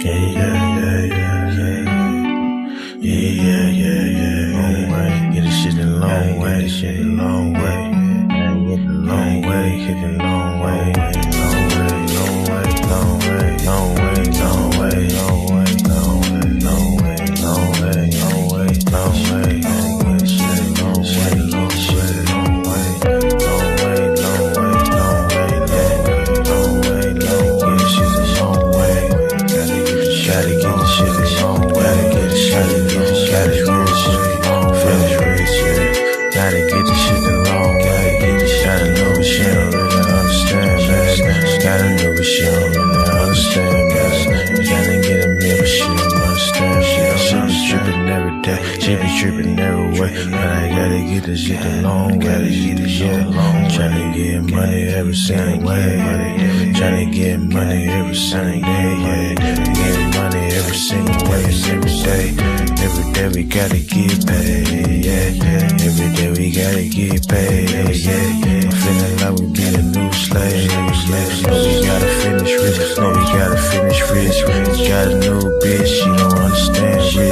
Long way, get this shit a long way, shit a long way. Long way, hit it long way, long way, long way, long way, long way, long way, long way, long way, long way, long way, long way, long way, long way, shit long way, long shit long way, long way, long way, long way, long way, long way, shit a long way. Gotta get the shit a long way, gotta get the shit a long way, finish rich, yeah. Gotta get the shit a long way, gotta know what she don't really understand, man. Gotta know what she don't really understand, man. Gotta get a meal, but she don't understand, man. She be trippin' every day, she be trippin' every way, but I gotta get this shit a long way, yeah. Tryna get money every single way, tryna get money every single day, yeah. Get money every single way, every day. Every day we gotta get paid, yeah. Every day we gotta get paid, yeah. I'm feeling like we be the new slaves, yeah. No, we gotta finish rich, no, we gotta finish rich. Got a new bitch, she don't understand rich. She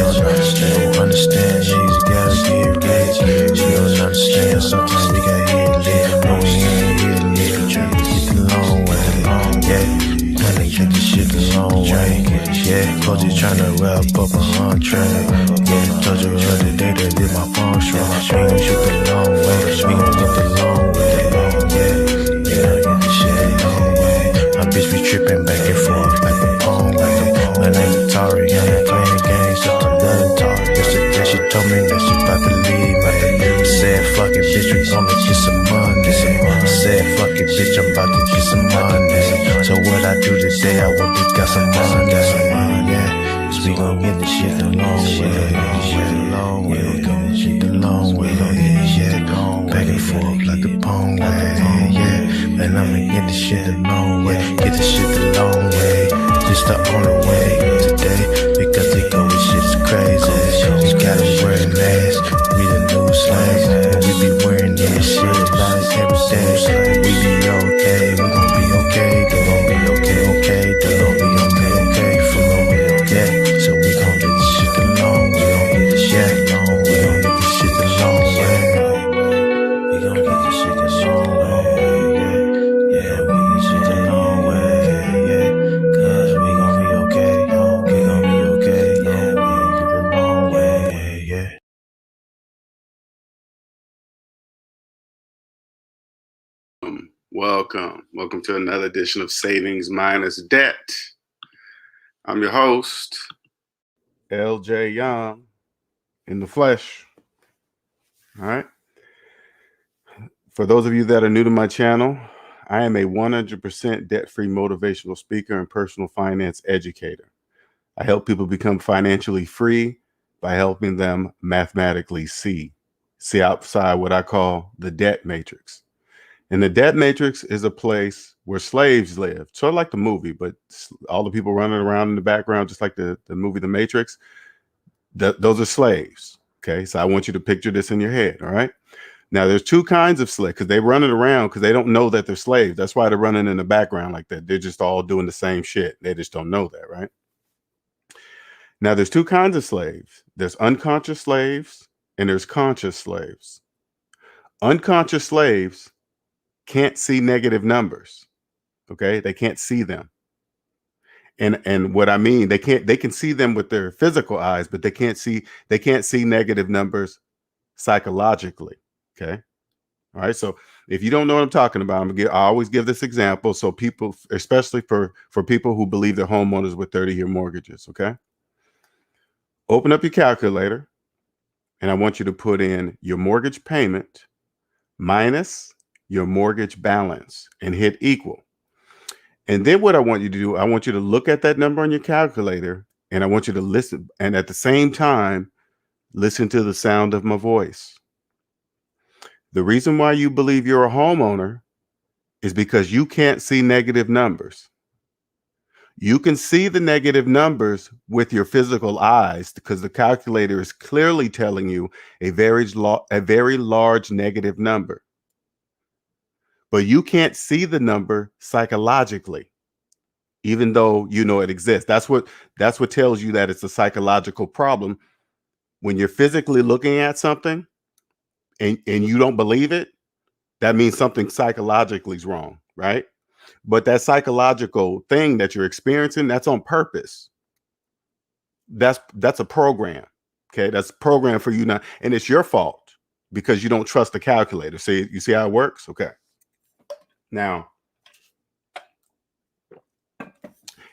don't understand, she just gotta get rich. She don't understand, sometimes we gotta hit lit. No, we ain't hit lit, tryna get the long way, yeah. Tryna get the shit the long way, yeah. Coach is tryna wrap up a entree, yeah. Told you the other day that did my phone strong. We gon' shoot the long way, we gon' get the long way, yeah. Yeah, get the shit the long way. My bitch be trippin' back and forth like the phone way. My name is Tari, I ain't playing games, just another Tari. Yesterday she told me that she bout to leave, man. Said fuck it, bitch, we gonna get some money. Said fuck it, bitch, I'm about to get some money. So what I do today, I want to get some money, yeah. Cause we gon' get the shit the long way, long way, we gon' get the long way, yeah. Back and forth like the pong way, yeah. And I'ma get the shit the long way, get the shit the long way. Just the only way today, because they go with shit's crazy. You gotta wear a mask, we the new slaves, and we be wearing this shit like every day. We be okay, we gon' be okay, they gon' be okay, they gon' be okay for me, yeah. So we gon' get this shit the long way, we gon' get this shit long way, we gon' get this shit the long way, we gon' get this shit the long way, yeah, we get this shit the long way, yeah, cause we gon' be okay, we gon' be okay, yeah, we gon' get the long way, yeah. Welcome to another edition of Savings Minus Debt. I'm your host, LJ Young, in the flesh. All right. For those of you that are new to my channel, I am a 100% debt-free motivational speaker and personal finance educator. I help people become financially free by helping them mathematically see outside what I call the debt matrix. And the debt matrix is a place where slaves live, sort of like the movie, but all the people running around in the background, just like the movie The Matrix, those are slaves. Okay, so I want you to picture this in your head. All right. Now, there's two kinds of slaves, because they're running around because they don't know that they're slaves. That's why they're running in the background like that. They're just all doing the same shit. They just don't know that, right? Now, there's two kinds of slaves. There's unconscious slaves and there's conscious slaves. Unconscious slaves can't see negative numbers. Okay, they can't see them. And what I mean, they can see them with their physical eyes, but they can't see negative numbers psychologically. Okay. All right. So if you don't know what I'm talking about, I always give this example. So people, especially for people who believe they're homeowners with 30-year mortgages. Okay. Open up your calculator and I want you to put in your mortgage payment minus your mortgage balance and hit equal. And then what I want you to do, I want you to look at that number on your calculator and I want you to listen. And at the same time, listen to the sound of my voice. The reason why you believe you're a homeowner is because you can't see negative numbers. You can see the negative numbers with your physical eyes because the calculator is clearly telling you a very large negative number. But you can't see the number psychologically. even though you know it exists. That's what tells you that it's a psychological problem. When you're physically looking at something and you don't believe it, that means something psychologically is wrong, right? But that psychological thing that you're experiencing, that's on purpose. That's a program. Okay, that's programmed for you now, and it's your fault because you don't trust the calculator. See, you see how it works? Okay. Now,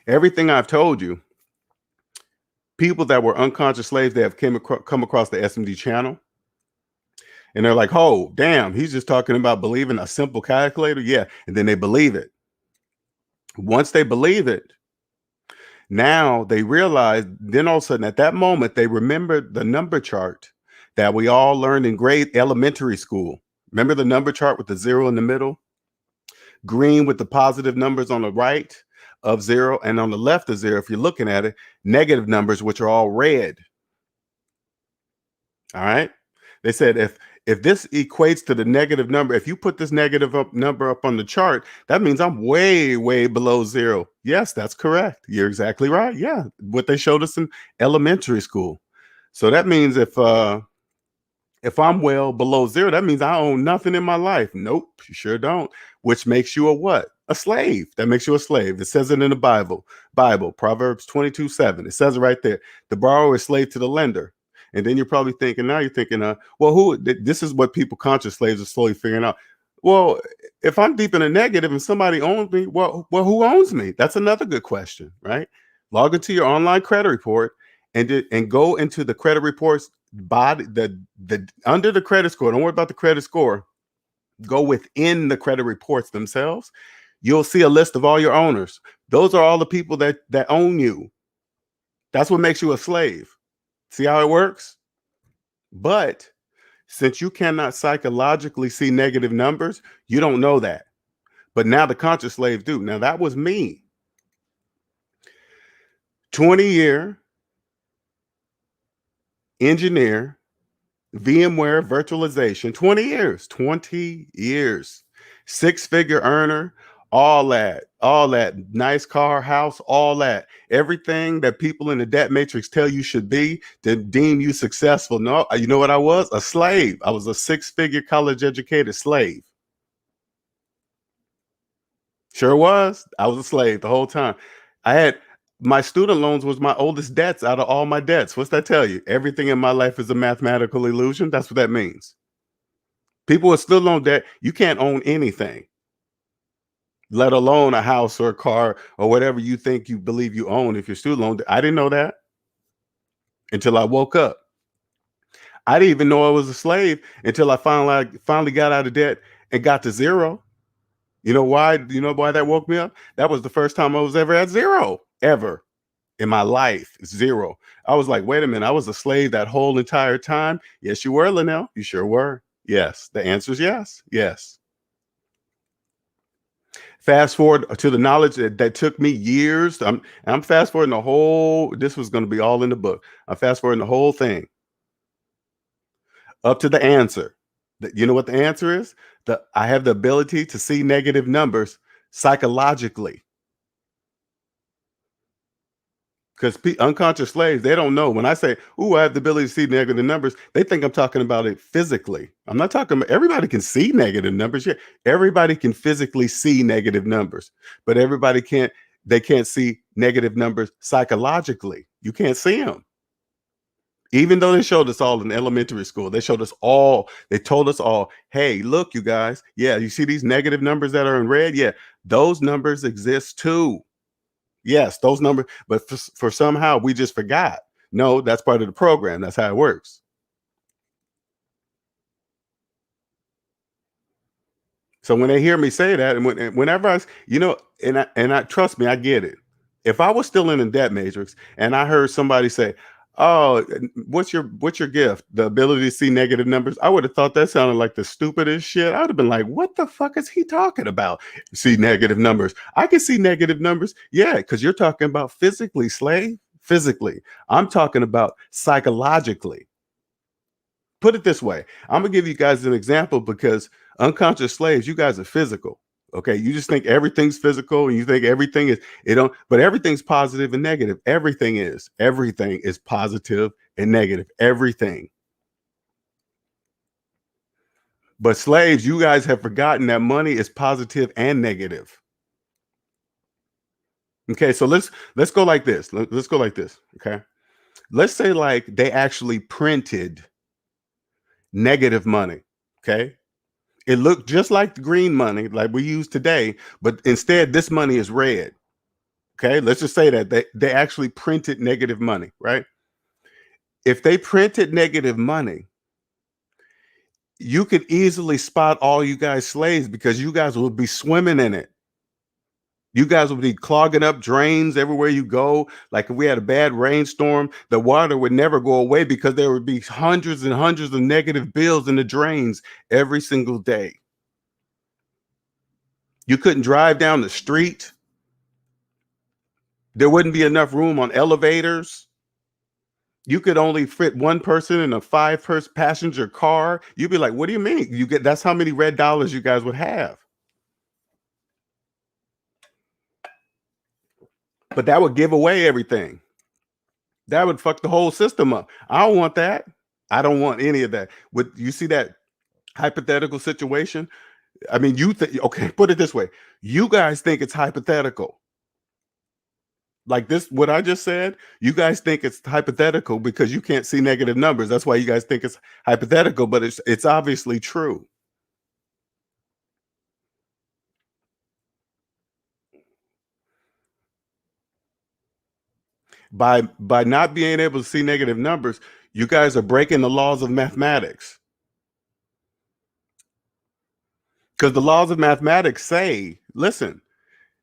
everything I've told you, people that were unconscious slaves, they have come across the SMD channel, and they're like, "Oh, damn, he's just talking about believing a simple calculator." Yeah, and then they believe it. Once they believe it, now they realize, then all of a sudden at that moment, they remember the number chart that we all learned in elementary school. Remember the number chart with the 0 in the middle? Green with the positive numbers on the right of 0, and on the left of 0, if you're looking at it, negative numbers, which are all red. All right. They said if this equates to the negative number, if you put this negative number up on the chart, that means I'm way, way below 0. Yes, that's correct. You're exactly right. Yeah, what they showed us in elementary school. So that means if I'm well below 0, that means I own nothing in my life. Nope, you sure don't. Which makes you a what? A slave. That makes you a slave. It says it in the Bible, Proverbs 22:7. It says it right there. The borrower is slave to the lender. And then you're probably thinking, well, this is what people conscious slaves are slowly figuring out. Well, if I'm deep in a negative and somebody owns me, well, who owns me? That's another good question, right? Log into your online credit report and go into the credit reports body, the under the credit score. Don't worry about the credit score. Go within the credit reports themselves. You'll see a list of all your owners. Those are all the people that own you. That's what makes you a slave. See how it works? But since you cannot psychologically see negative numbers, you don't know that. But now the conscious slaves do. Now that was me. 20-year engineer, VMware virtualization, 20 years, 6-figure earner, all that nice car, house, all that, everything that people in the debt matrix tell you should be to deem you successful. No, you know what I was? A slave. I was a 6-figure college educated slave. Sure was. I was a slave the whole time. I had my student loans was my oldest debts out of all my debts. What's that tell you? Everything in my life is a mathematical illusion. That's what that means. People are still on debt. You can't own anything, let alone a house or a car or whatever you think you believe you own if you're student loan. I didn't know that until I woke up. I didn't even know I was a slave until I finally got out of debt and got to 0. You know why? You know why that woke me up? That was the first time I was ever at 0, ever in my life. 0. I was like, wait a minute, I was a slave that whole entire time. Yes, you were, Linnell. You sure were. Yes. The answer is yes. Yes. Fast forward to the knowledge that took me years. I'm fast forwarding the whole, this was going to be all in the book. I'm fast forwarding the whole thing up to the answer. You know what the answer is? I have the ability to see negative numbers psychologically. Because unconscious slaves, they don't know. When I say, "Ooh, I have the ability to see negative numbers," they think I'm talking about it physically. I'm not talking about, everybody can see negative numbers. Yeah, everybody can physically see negative numbers, but everybody can't. They can't see negative numbers psychologically. You can't see them. Even though they showed us all in elementary school, they showed us all. They told us all, "Hey, look, you guys. Yeah, you see these negative numbers that are in red? Yeah, those numbers exist too." Yes, those numbers, but for somehow we just forgot. No, that's part of the program. That's how it works. So when they hear me say that, and whenever I trust me, I get it. If I was still in the debt matrix and I heard somebody say, "Oh, what's your gift? The ability to see negative numbers," I would have thought that sounded like the stupidest shit. I would have been like, "What the fuck is he talking about? See negative numbers? I can see negative numbers, yeah, because you're talking about physically, slave, physically. I'm talking about psychologically." Put it this way, I'm gonna give you guys an example because unconscious slaves, you guys are physical. Okay, you just think everything's physical, and you think everything is it don't, but everything's positive and negative. Everything is positive and negative. Everything. But slaves, you guys have forgotten that money is positive and negative. Okay, so let's go like this. Let's go like this. Okay, let's say like they actually printed negative money. Okay, it looked just like the green money like we use today, but instead this money is red. Okay, let's just say that they actually printed negative money, right? If they printed negative money, you could easily spot all you guys slaves because you guys would be swimming in it. You guys would be clogging up drains everywhere you go. Like if we had a bad rainstorm, the water would never go away because there would be hundreds and hundreds of negative bills in the drains every single day. You couldn't drive down the street. There wouldn't be enough room on elevators. You could only fit one person in a 5-person passenger car. You'd be like, what do you mean? That's how many red dollars you guys would have. But that would give away everything. That would fuck the whole system up. I don't want that. I don't want any of that. You see that hypothetical situation? I mean, okay, put it this way. You guys think it's hypothetical. Like this, what I just said, you guys think it's hypothetical because you can't see negative numbers. That's why you guys think it's hypothetical, but it's obviously true. By not being able to see negative numbers, you guys are breaking the laws of mathematics. Because the laws of mathematics say, listen,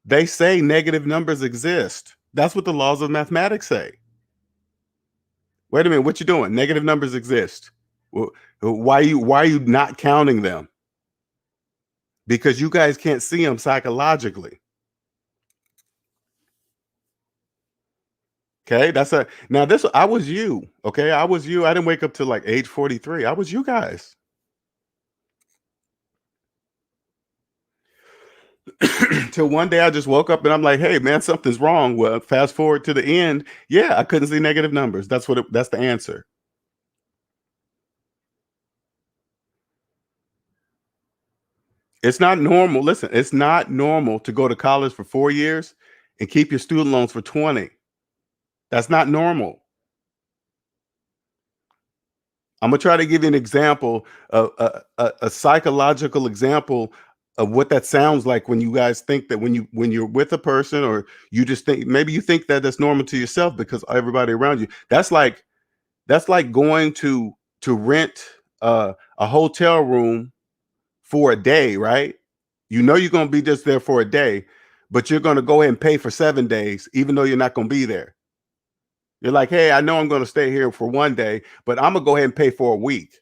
they say negative numbers exist. That's what the laws of mathematics say. Wait a minute, what you doing? Negative numbers exist. Why are you not counting them? Because you guys can't see them psychologically. Okay, I was you. Okay, I was you. I didn't wake up till like age 43. I was you guys. Till one day I just woke up and I'm like, hey man, something's wrong. Well, fast forward to the end. Yeah, I couldn't see negative numbers. That's the answer. It's not normal. Listen, it's not normal to go to college for 4 years and keep your student loans for 20. That's not normal. I'm gonna try to give you an example, a psychological example of what that sounds like when you guys think that when you're with a person, or you just think maybe you think that that's normal to yourself because everybody around you. That's like going to rent a hotel room for a day, right? You know you're gonna be just there for a day, but you're gonna go ahead and pay for 7 days, even though you're not gonna be there. You're like, hey, I know I'm going to stay here for one day, but I'm gonna go ahead and pay for a week.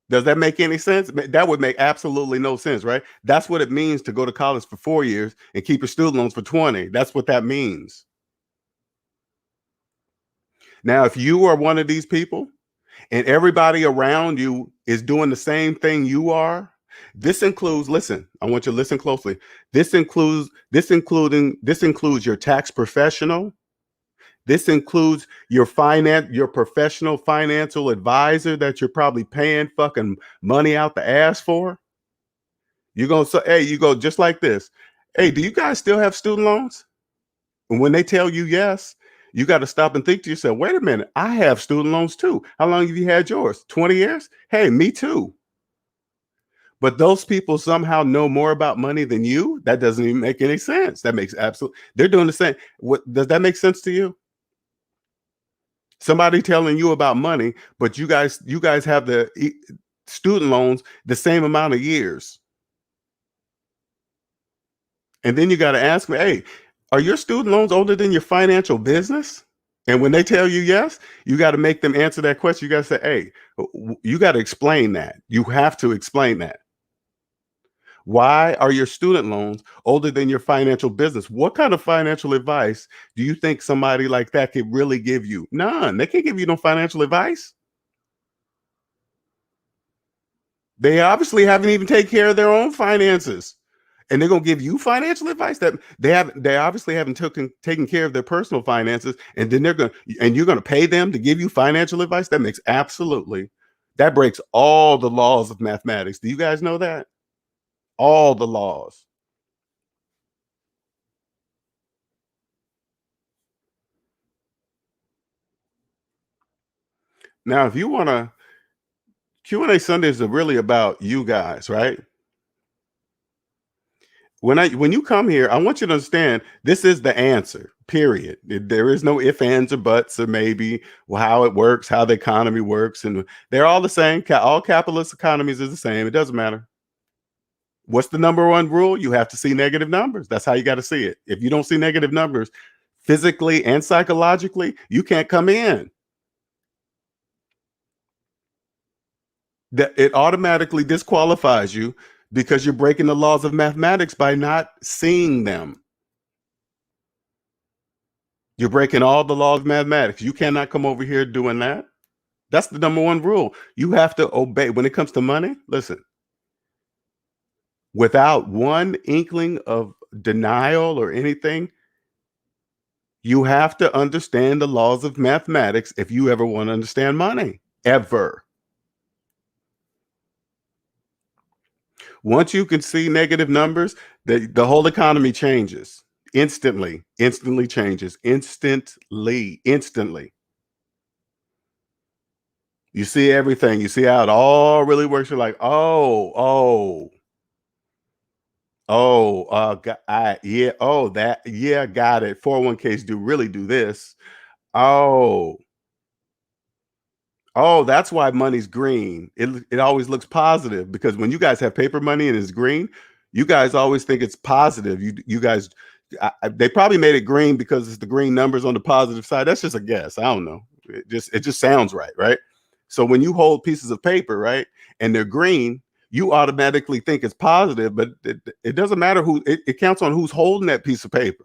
Does that make any sense? That would make absolutely no sense, right? That's what it means to go to college for 4 years and keep your student loans for 20. That's what that means. Now, if you are one of these people and everybody around you is doing the same thing you are, listen, I want you to listen closely. This includes your tax professional. This includes your professional financial advisor that you're probably paying fucking money out the ass for. You're gonna say, hey, you go just like this. Hey, do you guys still have student loans? And when they tell you yes, you got to stop and think to yourself, wait a minute, I have student loans too. How long have you had yours? 20 years? Hey, me too. But those people somehow know more about money than you. That doesn't even make any sense. That makes they're doing the same. What does that make sense to you? Somebody telling you about money, but you guys have the student loans the same amount of years. And then you got to ask me, hey, are your student loans older than your financial business? And when they tell you yes, you got to make them answer that question. You got to say, hey, you got to explain that. You have to explain that. Why are your student loans older than your financial business? What kind of financial advice do you think somebody like that could really give you? None. They can't give you no financial advice. They obviously haven't even taken care of their own finances. And they're gonna give you financial advice that they obviously haven't taken care of their personal finances, and then you're gonna pay them to give you financial advice. That breaks all the laws of mathematics. Do you guys know that? All the laws. Now, if you want to, Q&A Sundays are really about you guys, right? When you come here, I want you to understand this is the answer. Period. There is no if, ands, or buts, or maybe how it works, how the economy works, and they're all the same. All capitalist economies is the same. It doesn't matter. What's the number one rule? You have to see negative numbers. That's how you got to see it. If you don't see negative numbers physically and psychologically, you can't come in. That it automatically disqualifies you because you're breaking the laws of mathematics by not seeing them. You're breaking all the laws of mathematics. You cannot come over here doing that. That's the number one rule. You have to obey. When it comes to money, listen, without one inkling of denial or anything, you have to understand the laws of mathematics if you ever want to understand money, ever. Once you can see negative numbers, the whole economy changes instantly changes instantly. You see everything. You see how it all really works. You're like, got it. 401ks really do this. That's why money's green. It always looks positive, because when you guys have paper money and it's green, you guys always think it's positive. You guys, they probably made it green because it's the green numbers on the positive side. That's just a guess. I don't know. It just sounds right? So when you hold pieces of paper, right, and they're green, you automatically think it's positive, but it doesn't matter it counts on who's holding that piece of paper.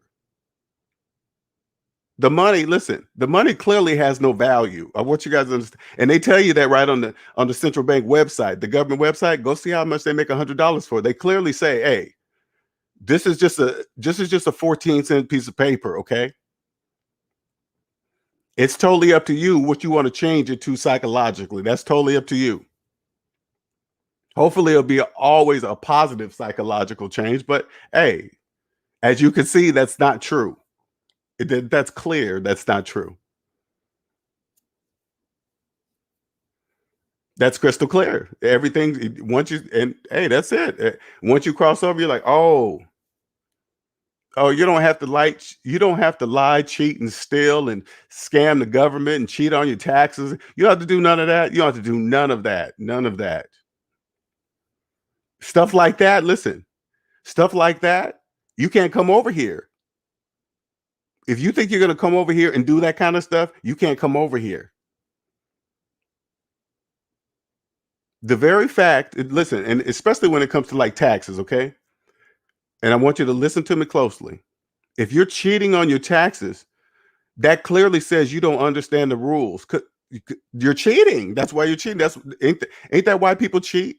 The money clearly has no value. I want you guys to understand. And they tell you that right on the central bank website, the government website. Go see how much they make $100 for. They clearly say, hey, this is just a 14-cent piece of paper, okay? It's totally up to you what you want to change it to psychologically. That's totally up to you. Hopefully it'll be always a positive psychological change, but hey, as you can see, that's not true. That's clear. That's not true. That's crystal clear. Everything that's it. Once you cross over, you're like, you don't have to lie, cheat, and steal, and scam the government, and cheat on your taxes. You don't have to do none of that. You don't have to do none of that. None of that. Stuff like that. Listen, stuff like that, you can't come over here. If you think you're going to come over here and do that kind of stuff, you can't come over here. The very fact, listen, and especially when it comes to like taxes, okay? And I want you to listen to me closely. If you're cheating on your taxes, that clearly says you don't understand the rules. You're cheating. That's why you're cheating. Ain't that why people cheat?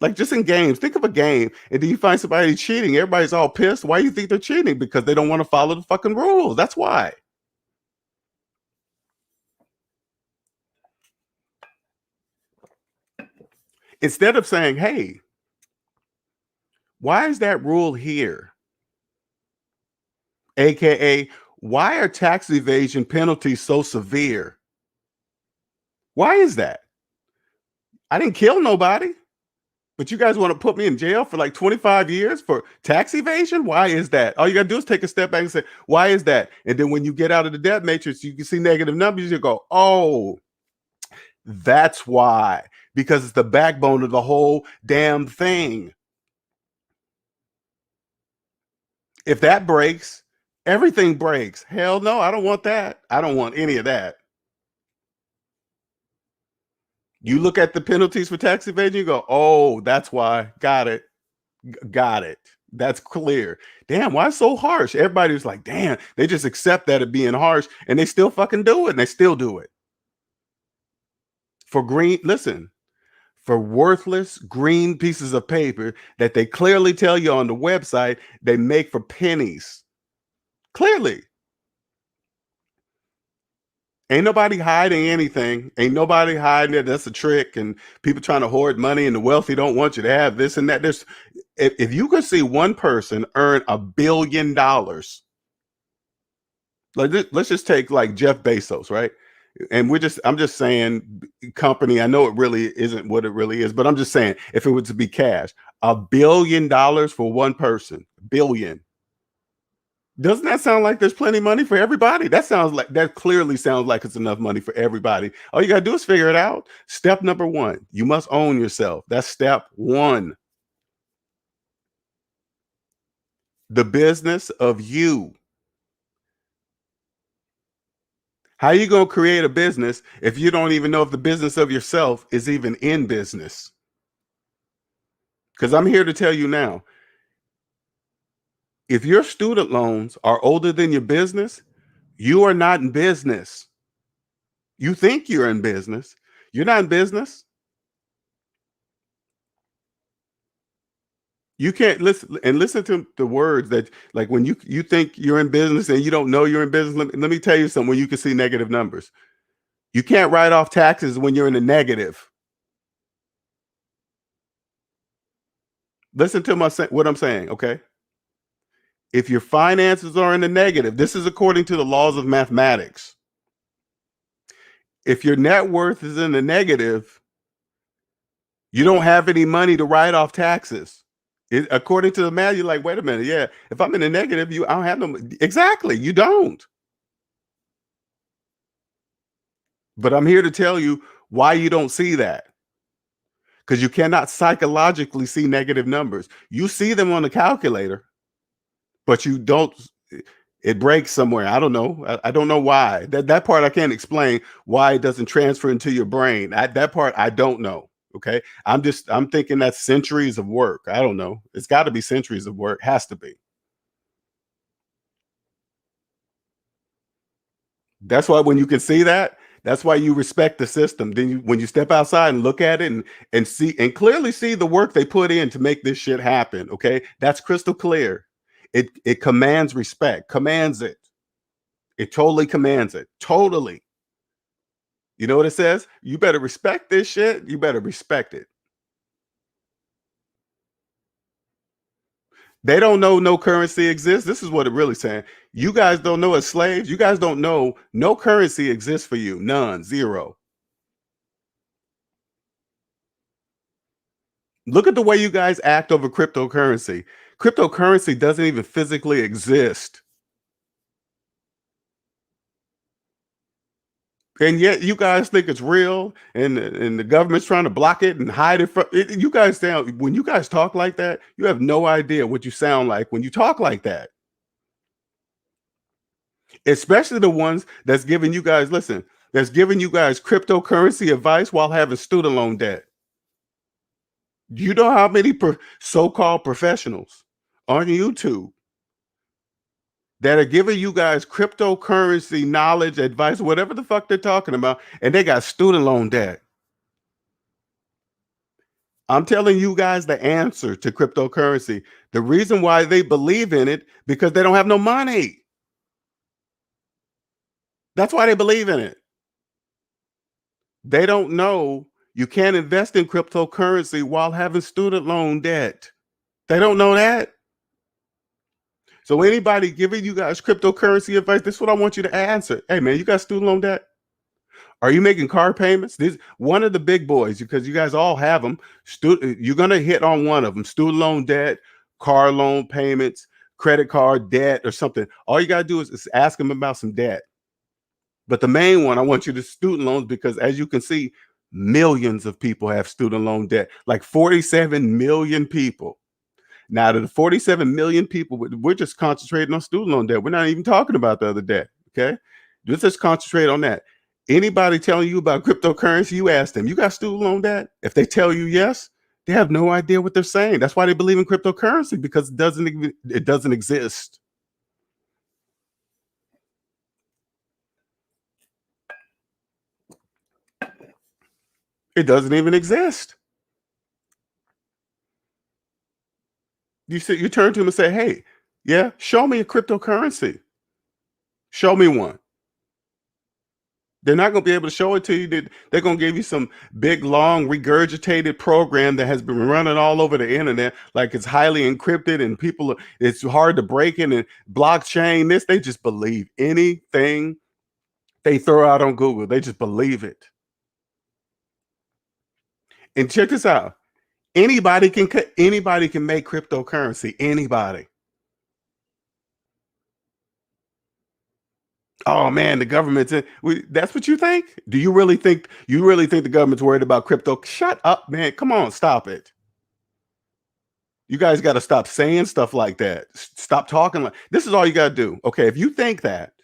Like, just in games, think of a game, and then you find somebody cheating. Everybody's all pissed. Why do you think they're cheating? Because they don't want to follow the fucking rules. That's why. Instead of saying, hey, why is that rule here? AKA, why are tax evasion penalties so severe? Why is that? I didn't kill nobody, but you guys want to put me in jail for like 25 years for tax evasion? Why is that? All you got to do is take a step back and say, why is that? And then when you get out of the debt matrix, you can see negative numbers. You go, oh, that's why. Because it's the backbone of the whole damn thing. If that breaks, everything breaks. Hell no, I don't want that. I don't want any of that. You look at the penalties for tax evasion, you go, oh, that's why. Got it. That's clear. Damn, why so harsh? Everybody's like, damn, they just accept that it being harsh, and they still fucking do it, and they still do it. For for worthless green pieces of paper that they clearly tell you on the website they make for pennies. Clearly. Ain't nobody hiding anything. Ain't nobody hiding it. That's a trick. And people trying to hoard money, and the wealthy don't want you to have this and that. There's, if you could see one person earn $1 billion, like this, let's just take like Jeff Bezos, right? And I'm just saying company. I know it really isn't what it really is, but I'm just saying if it was to be cash, $1 billion for one person, billion. Doesn't that sound like there's plenty of money for everybody? That clearly sounds like it's enough money for everybody. All you got to do is figure it out. Step number one, you must own yourself. That's step one. The business of you. How are you going to create a business if you don't even know if the business of yourself is even in business? Because I'm here to tell you now, if your student loans are older than your business, you are not in business. You think you're in business. You're not in business. You can't listen to the words that, like, when you think you're in business and you don't know you're in business. Let me tell you something. When you can see negative numbers, you can't write off taxes when you're in the negative. Listen to what I'm saying, okay? If your finances are in the negative, this is according to the laws of mathematics. If your net worth is in the negative, you don't have any money to write off taxes. According to the math, you're like, wait a minute, yeah. If I'm in the negative, I don't have no. Exactly, you don't. But I'm here to tell you why you don't see that. Because you cannot psychologically see negative numbers. You see them on the calculator, but you don't. It breaks somewhere. I don't know. I don't know why. That part I can't explain why it doesn't transfer into your brain. That part I don't know. Okay. I'm thinking that's centuries of work. I don't know. It's got to be centuries of work. Has to be. That's why when you can see that, that's why you respect the system. Then when you step outside and look at it and see and clearly see the work they put in to make this shit happen. Okay. That's crystal clear. It commands respect, commands it. It totally commands it. Totally. You know what it says? You better respect this shit. You better respect it. They don't know no currency exists. This is what it really saying. You guys don't know as slaves. You guys don't know no currency exists for you. None. Zero. Look at the way you guys act over cryptocurrency. Cryptocurrency doesn't even physically exist. And yet you guys think it's real, and the government's trying to block it and hide it from it. You guys sound, when you guys talk like that, you have no idea what you sound like when you talk like that. Especially the ones that's giving you guys, listen, that's giving you guys cryptocurrency advice while having student loan debt. Do you know how many so-called professionals on YouTube that are giving you guys cryptocurrency knowledge, advice, whatever the fuck they're talking about, and they got student loan debt? I'm telling you guys the answer to cryptocurrency. The reason why they believe in it, because they don't have no money. That's why they believe in it. They don't know you can't invest in cryptocurrency while having student loan debt. They don't know that. So anybody giving you guys cryptocurrency advice, this is what I want you to answer. Hey man, you got student loan debt? Are you making car payments? This one of the big boys, because you guys all have them. You're gonna hit on one of them: student loan debt, car loan payments, credit card debt, or something. All you gotta do is ask them about some debt. But the main one, I want you to student loans, because as you can see, millions of people have student loan debt, like 47 million people. Now, to the 47 million people, we're just concentrating on student loan debt. We're not even talking about the other debt. Okay. Let's just concentrate on that. Anybody telling you about cryptocurrency, you ask them, you got student loan debt? If they tell you yes, they have no idea what they're saying. That's why they believe in cryptocurrency, because it doesn't exist. It doesn't even exist. You turn to them and say, hey, yeah, show me a cryptocurrency. Show me one. They're not going to be able to show it to you. They're going to give you some big, long, regurgitated program that has been running all over the internet, like it's highly encrypted and it's hard to break in, and blockchain this. They just believe anything they throw out on Google. They just believe it. And check this out. Anybody can make cryptocurrency. Anybody. Oh man, the government's in. That's what you think? Do you really think the government's worried about crypto? Shut up, man. Come on, stop it. You guys got to stop saying stuff like that. Stop talking like this is all you got to do. Okay, if you think that,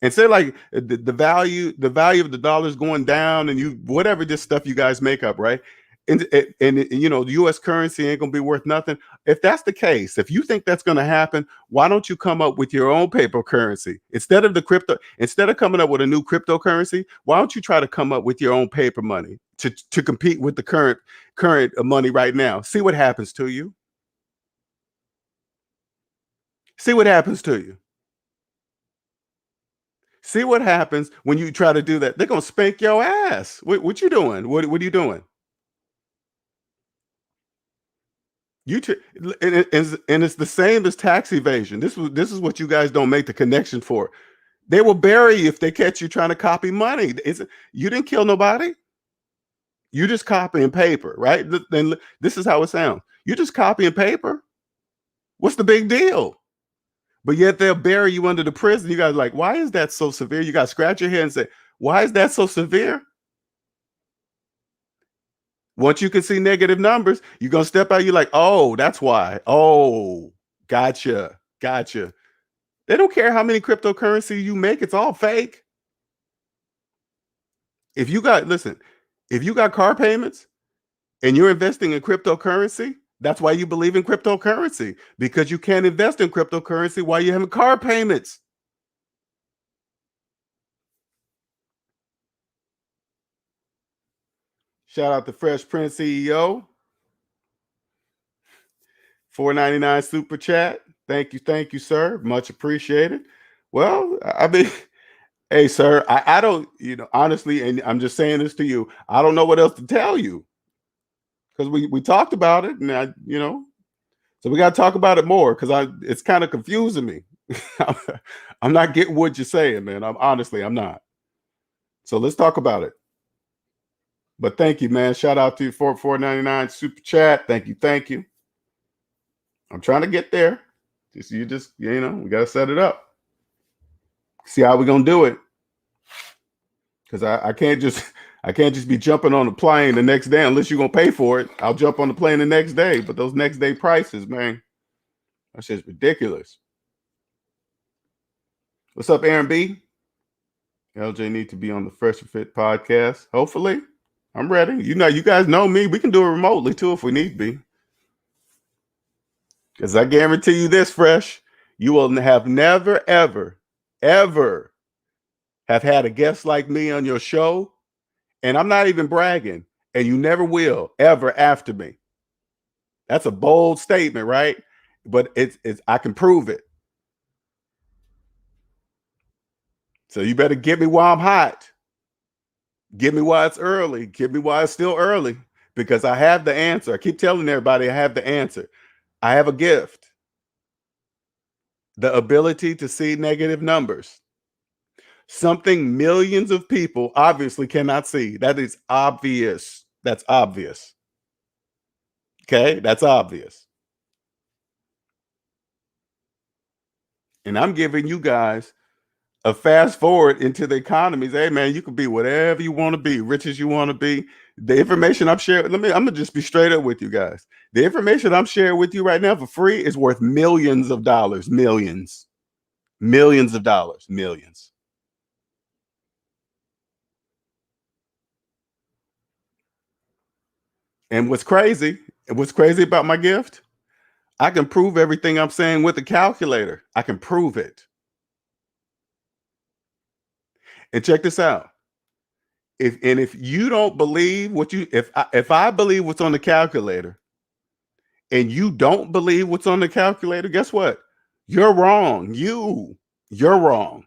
and say like the value of the dollar is going down, and you whatever this stuff you guys make up, right? And you know, the U.S. currency ain't gonna be worth nothing. If that's the case, if you think that's gonna happen, why don't you come up with your own paper currency instead of the crypto? Instead of coming up with a new cryptocurrency, why don't you try to come up with your own paper money to compete with the current money right now? See what happens to you. See what happens to you. See what happens when you try to do that. They're gonna spank your ass. What you doing? What are you doing? And it's the same as tax evasion. This is what you guys don't make the connection for. They will bury you if they catch you trying to copy money. You didn't kill nobody. You just copying paper, right? Then this is how it sounds. You just copying paper. What's the big deal? But yet they'll bury you under the prison. You guys are like, why is that so severe? You got to scratch your head and say, why is that so severe? Once you can see negative numbers, you're going to step out. You're like, oh, that's why. Oh, gotcha. They don't care how many cryptocurrency you make. It's all fake. If you got car payments and you're investing in cryptocurrency, that's why you believe in cryptocurrency, because you can't invest in cryptocurrency while you're having car payments. Shout out to Fresh Prince CEO. $4.99 super chat. Thank you, sir. Much appreciated. Well, I mean, hey, sir, I don't, honestly, and I'm just saying this to you, I don't know what else to tell you, because we talked about it, and so we got to talk about it more, because it's kind of confusing me. I'm not getting what you're saying, man. I'm not. So let's talk about it. But thank you, man. Shout out to you for $4.99 super chat. Thank you. I'm trying to get there. We got to set it up. See how we're gonna do it. Because I can't just be jumping on the plane the next day unless you're gonna pay for it. I'll jump on the plane the next day, but those next day prices, man, that's just ridiculous. What's up, Aaron B? LJ need to be on the Fresh and Fit podcast. Hopefully, I'm ready. You guys know me. We can do it remotely too if we need be. Because I guarantee you this, Fresh, you will have never, ever have had a guest like me on your show, and I'm not even bragging, and you never will ever after me. That's a bold statement, right? But it's I can prove it. So you better get me while I'm hot. Get me while it's early. Get me while it's still early, because I have the answer. I keep telling everybody I have the answer. I have a gift. The ability to see negative numbers. Something millions of people obviously cannot see. That is obvious. That's obvious. Okay, that's obvious. And I'm giving you guys a fast forward into the economies. Hey, man, you can be whatever you want to be, rich as you want to be. The information I'm sharing, I'm going to just be straight up with you guys. The information I'm sharing with you right now for free is worth millions of dollars. Millions of dollars. Millions. And what's crazy about my gift, I can prove everything I'm saying with a calculator. I can prove it. And check this out. If you don't believe if I believe what's on the calculator, and you don't believe what's on the calculator, guess what? You're wrong. You're wrong.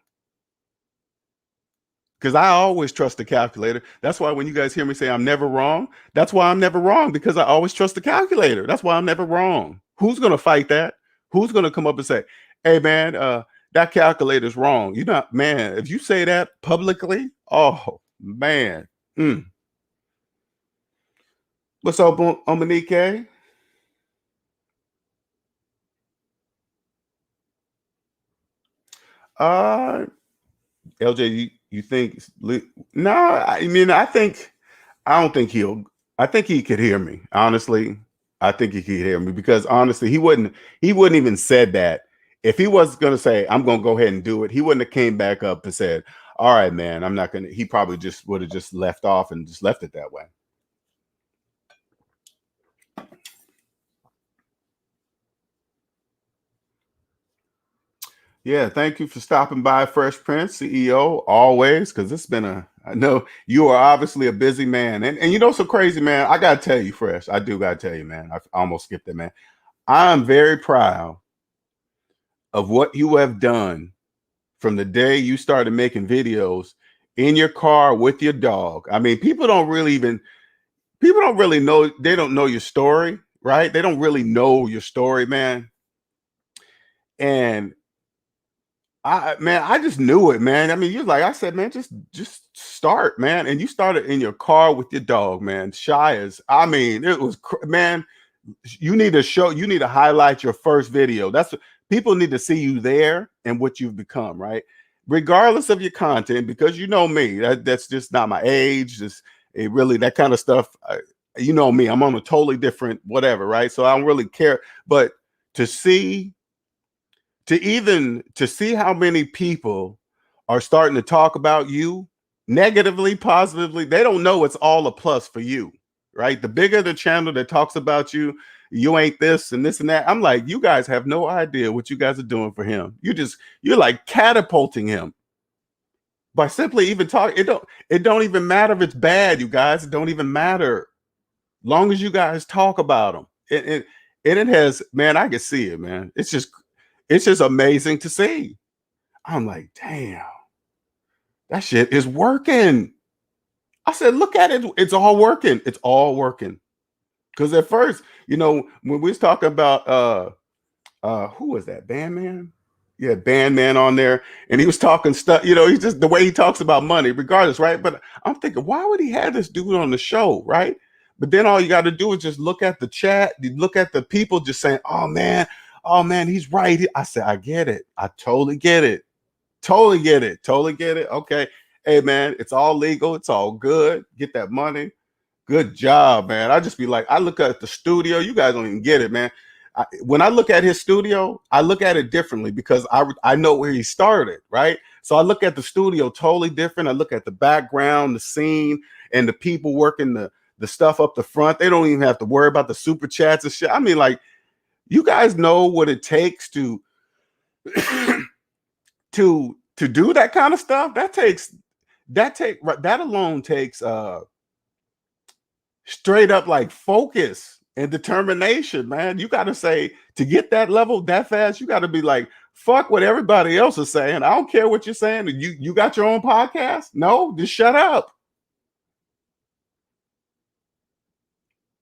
Because I always trust the calculator. That's why when you guys hear me say I'm never wrong, that's why I'm never wrong, because I always trust the calculator. That's why I'm never wrong. Who's going to fight that? Who's going to come up and say, hey, man, that calculator's wrong? You know, man, if you say that publicly, oh, man. What's up, Omanique? LJ, you think? No, I mean, I don't think I think he could hear me. Honestly, I think he could hear me, because honestly, he wouldn't even said that. If he was going to say, I'm going to go ahead and do it, he wouldn't have came back up and said, all right, man, I'm not going to. He probably just would have just left off and just left it that way. Yeah, thank you for stopping by, Fresh Prince CEO, always, because it's been I know you are obviously a busy man. And you know, so crazy, man. I got to tell you, Fresh, I do got to tell you, man. I almost skipped it, man. I'm very proud of what you have done from the day you started making videos in your car with your dog. I mean, people don't really know, they don't know your story, right? They don't really know your story, man. And I just knew it, man. I mean, you like I said, man, just start, man. And you started in your car with your dog, man. Shy as, I mean, it was, man. You need to highlight your first video. That's what people need to see, you there and what you've become, right? Regardless of your content, because you know me, that's just not my age. Just really that kind of stuff. You know me, I'm on a totally different whatever, right? So I don't really care. But to see how many people are starting to talk about you negatively, positively, they don't know it's all a plus for you, right? The bigger the channel that talks about you, you ain't this and this and that. I'm like, you guys have no idea what you guys are doing for him. You're like catapulting him by simply even talking. It don't even matter if it's bad, you guys. It don't even matter. Long as you guys talk about him. It has, man, I can see it, man. It's just amazing to see. I'm like, damn, that shit is working. I said, look at it. It's all working. It's all working. Because at first, you know, when we was talking about who was that? Bandman? Yeah, Bandman on there. And he was talking stuff, you know, he's just the way he talks about money, regardless, right? But I'm thinking, why would he have this dude on the show, right? But then all you got to do is just look at the chat, you look at the people just saying, oh man, he's right. I said, I get it. I totally get it. Totally get it. Totally get it. Okay. Hey man, it's all legal. It's all good. Get that money. Good job, man. I just be like, I look at the studio. You guys don't even get it, man. When I look at his studio, I look at it differently because I know where he started, right? So I look at the studio totally different. I look at the background, the scene, and the people working the stuff up the front. They don't even have to worry about the super chats and shit. I mean, like, you guys know what it takes to to do that kind of stuff. That alone takes straight up like focus and determination, man. You got to say, to get that level that fast, you got to be like, fuck what everybody else is saying. I don't care what you're saying. You got your own podcast? No, just shut up.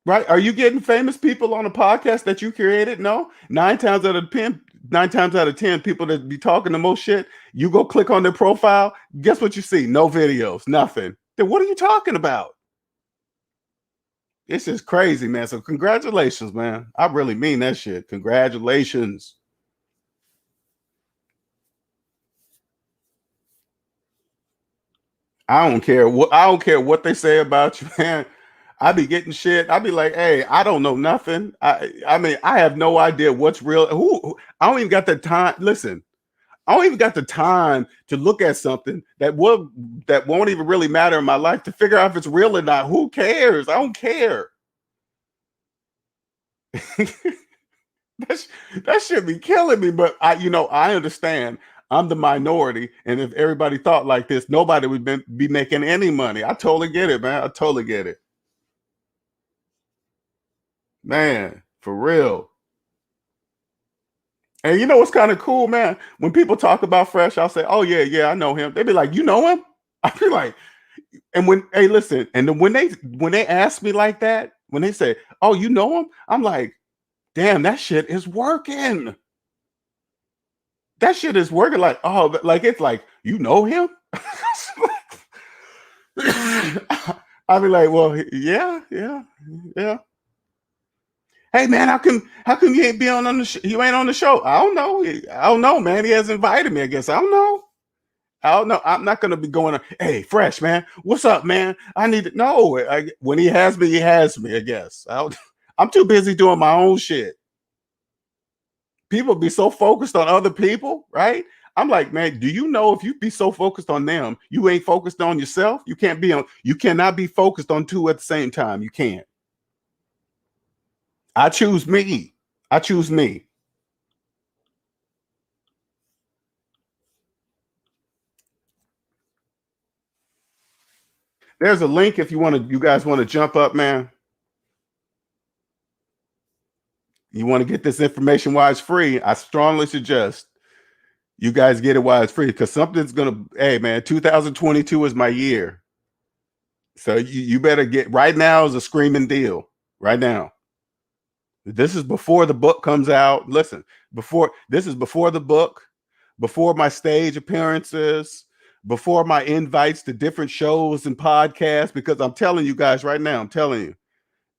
Right? Are you getting famous people on a podcast that you created? No. Nine times out of 10, people that be talking the most shit, you go click on their profile. Guess what you see? No videos, nothing. Then what are you talking about? It's just crazy, man. So congratulations, man. I really mean that shit. Congratulations. I don't care what they say about you, man. I be getting shit. I be like, hey, I don't know nothing. I mean, I have no idea what's real. I don't even got the time. Listen, I don't even got the time to look at something that won't even really matter in my life to figure out if it's real or not. Who cares? I don't care. that should be killing me. But I understand. I'm the minority, and if everybody thought like this, nobody would be making any money. I totally get it, man. I totally get it, man. For real. And you know what's kind of cool, man? When people talk about Fresh, I'll say, "Oh yeah, I know him." They be like, "You know him?" I be like, and when hey, listen, and then when they ask me like that, when they say, "Oh, you know him?" I'm like, "Damn, that shit is working. That shit is working." Like, oh, like it's like you know him. I'll be like, "Well, yeah." Hey man, how come you ain't be on the you ain't on the show? I don't know. I don't know, man. He has invited me. I guess I don't know. I don't know. I'm not gonna be going. Hey, Fresh man, what's up, man? I need to know. When he has me, he has me. I guess I'm too busy doing my own shit. People be so focused on other people, right? I'm like, man, do you know if you be so focused on them, you ain't focused on yourself? You can't be on. You cannot be focused on two at the same time. You can't. I choose me. I choose me. There's a link if you guys want to jump up, man. You want to get this information while it's free. I strongly suggest you guys get it while it's free because something's gonna. Hey, man, 2022 is my year, so you better get right now is a screaming deal. Right now, this is before the book comes out. Listen, before this is before the book, before my stage appearances, before my invites to different shows and podcasts. Because I'm telling you guys right now, I'm telling you,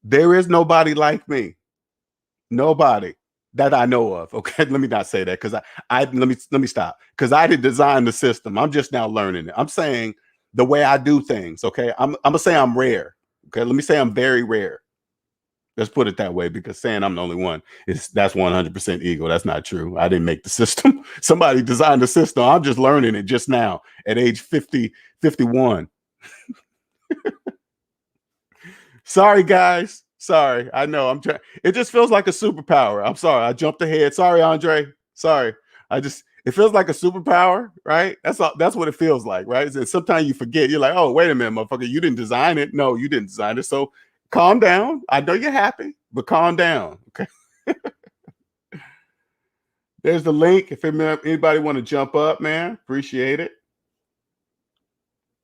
there is nobody like me. Nobody that I know of. Okay, let me not say that because I let me stop because I didn't design the system. I'm just now learning it. I'm saying the way I do things. Okay, I'm gonna say I'm rare. Okay, let me say I'm very rare. Let's put it that way because saying I'm the only one is that's 100% ego. That's not true. I didn't make the system. Somebody designed the system. I'm just learning it just now at age 50, 51. Sorry, guys. Sorry. I know. I'm trying. It just feels like a superpower. I'm sorry. I jumped ahead. Sorry, Andre. Sorry. It feels like a superpower, right? That's what it feels like, right? And sometimes you forget. You're like, oh, wait a minute, motherfucker. You didn't design it. No, you didn't design it. So calm down. I know you're happy, but calm down. Okay. There's the link. If anybody want to jump up, man, appreciate it.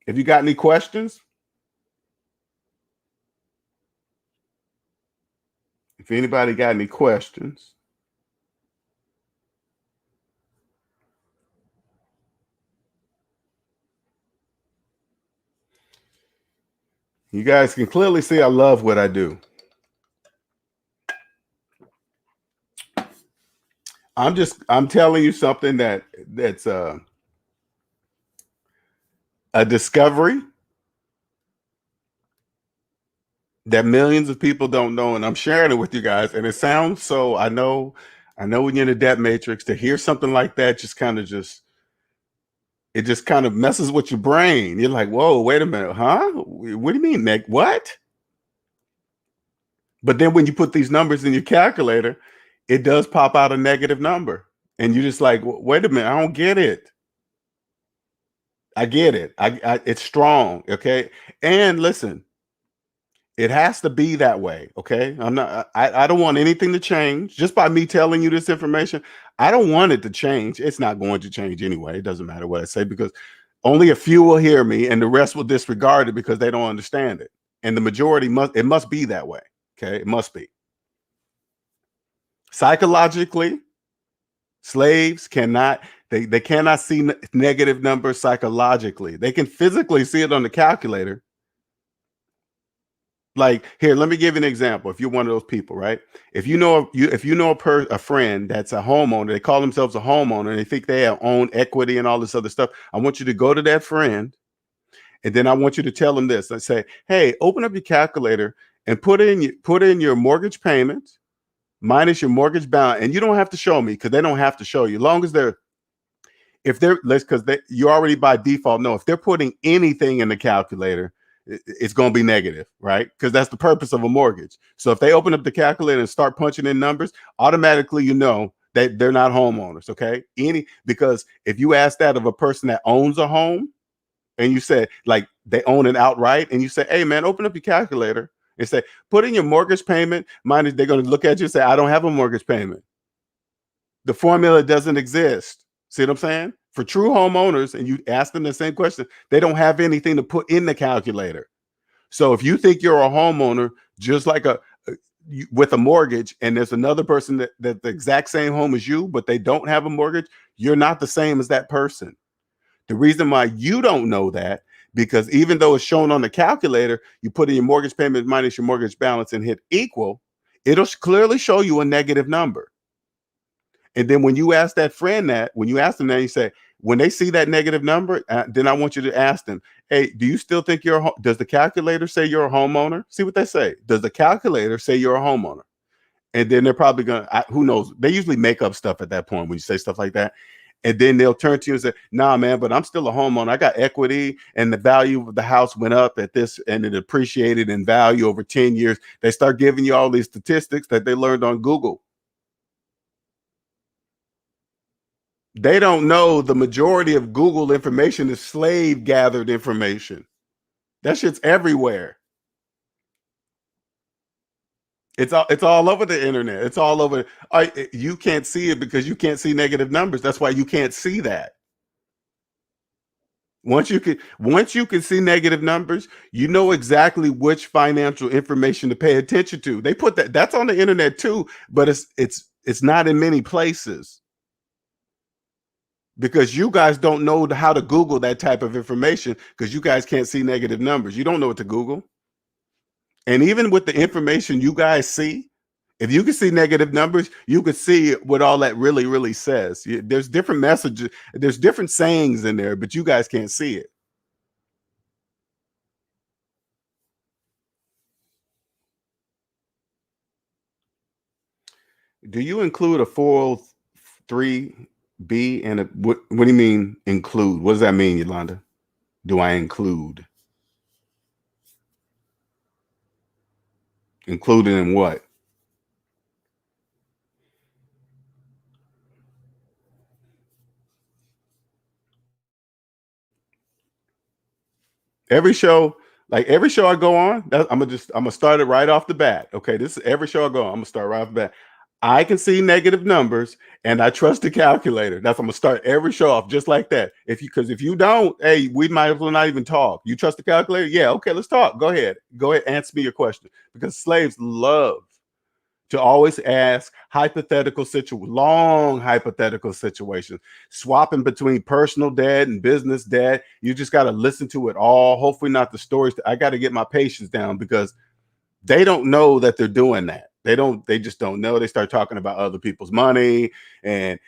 If you got any questions, if anybody got any questions, you guys can clearly see I love what I do. I'm telling you something that's a discovery that millions of people don't know, and I'm sharing it with you guys. And it sounds so. I know when you're in the debt matrix, to hear something like that it just kind of messes with your brain. You're like, whoa, wait a minute, huh? What do you mean, Nick? What? But then when you put these numbers in your calculator, it does pop out a negative number, and you're just like, wait a minute, I don't get it. I get it. It's strong, okay. And listen, it has to be that way, okay? I don't want anything to change. Just by me telling you this information, I don't want it to change. It's not going to change anyway. It doesn't matter what I say because only a few will hear me and the rest will disregard it because they don't understand it. And the majority must be that way. Okay? It must be. Psychologically, slaves they cannot see negative numbers psychologically. They can physically see it on the calculator. Like here, let me give you an example. If you're one of those people, right? If you know a friend that's a homeowner, they call themselves a homeowner, and they think they have own equity and all this other stuff. I want you to go to that friend, and then I want you to tell them this. I say, hey, open up your calculator and put in your mortgage payment minus your mortgage balance, and you don't have to show me because they don't have to show you. As long as you already by default know if they're putting anything in the calculator, it's going to be negative, right? Because that's the purpose of a mortgage. So if they open up the calculator and start punching in numbers, automatically you know that they're not homeowners, okay? Because if you ask that of a person that owns a home and you say like they own it outright and you say, hey man, open up your calculator and say, put in your mortgage payment. They're going to look at you and say, I don't have a mortgage payment. The formula doesn't exist. See what I'm saying? For true homeowners, and you ask them the same question, they don't have anything to put in the calculator. So if you think you're a homeowner, just like with a mortgage, and there's another person that the exact same home as you, but they don't have a mortgage, you're not the same as that person. The reason why you don't know that, because even though it's shown on the calculator, you put in your mortgage payment minus your mortgage balance and hit equal, it'll clearly show you a negative number. And then when you ask that friend that, when you ask them that, you say, when they see that negative number, then I want you to ask them, hey, do you still think does the calculator say you're a homeowner? See what they say. Does the calculator say you're a homeowner? And then they're probably going to, who knows? They usually make up stuff at that point when you say stuff like that. And then they'll turn to you and say, nah, man, but I'm still a homeowner. I got equity and the value of the house went up at this and it appreciated in value over 10 years. They start giving you all these statistics that they learned on Google. They don't know the majority of Google information is slave gathered information. That shit's everywhere. It's all over the internet. It's all over. You can't see it because you can't see negative numbers. That's why you can't see that. Once you can see negative numbers, you know exactly which financial information to pay attention to. They put that's on the internet too, but it's not in many places. Because you guys don't know how to Google that type of information because you guys can't see negative numbers. You don't know what to Google. And even with the information you guys see, if you can see negative numbers, you can see what all that really, really says. There's different messages. There's different sayings in there, but you guys can't see it. Do you include a 403B and what do you mean include? What does that mean, Yolanda? Do I include? Included in what? Every show I go on, I'm gonna start it right off the bat. Okay, this is every show I go on. I'm gonna start right off the bat. I can see negative numbers, and I trust the calculator. I'm gonna start every show off just like that. Because if you don't, hey, we might as well not even talk. You trust the calculator? Yeah, okay, let's talk. Go ahead, answer me your question. Because slaves love to always ask long hypothetical situations, swapping between personal debt and business debt. You just got to listen to it all. Hopefully not the stories. I got to get my patience down because they don't know that they're doing that. They just don't know. They start talking about other people's money and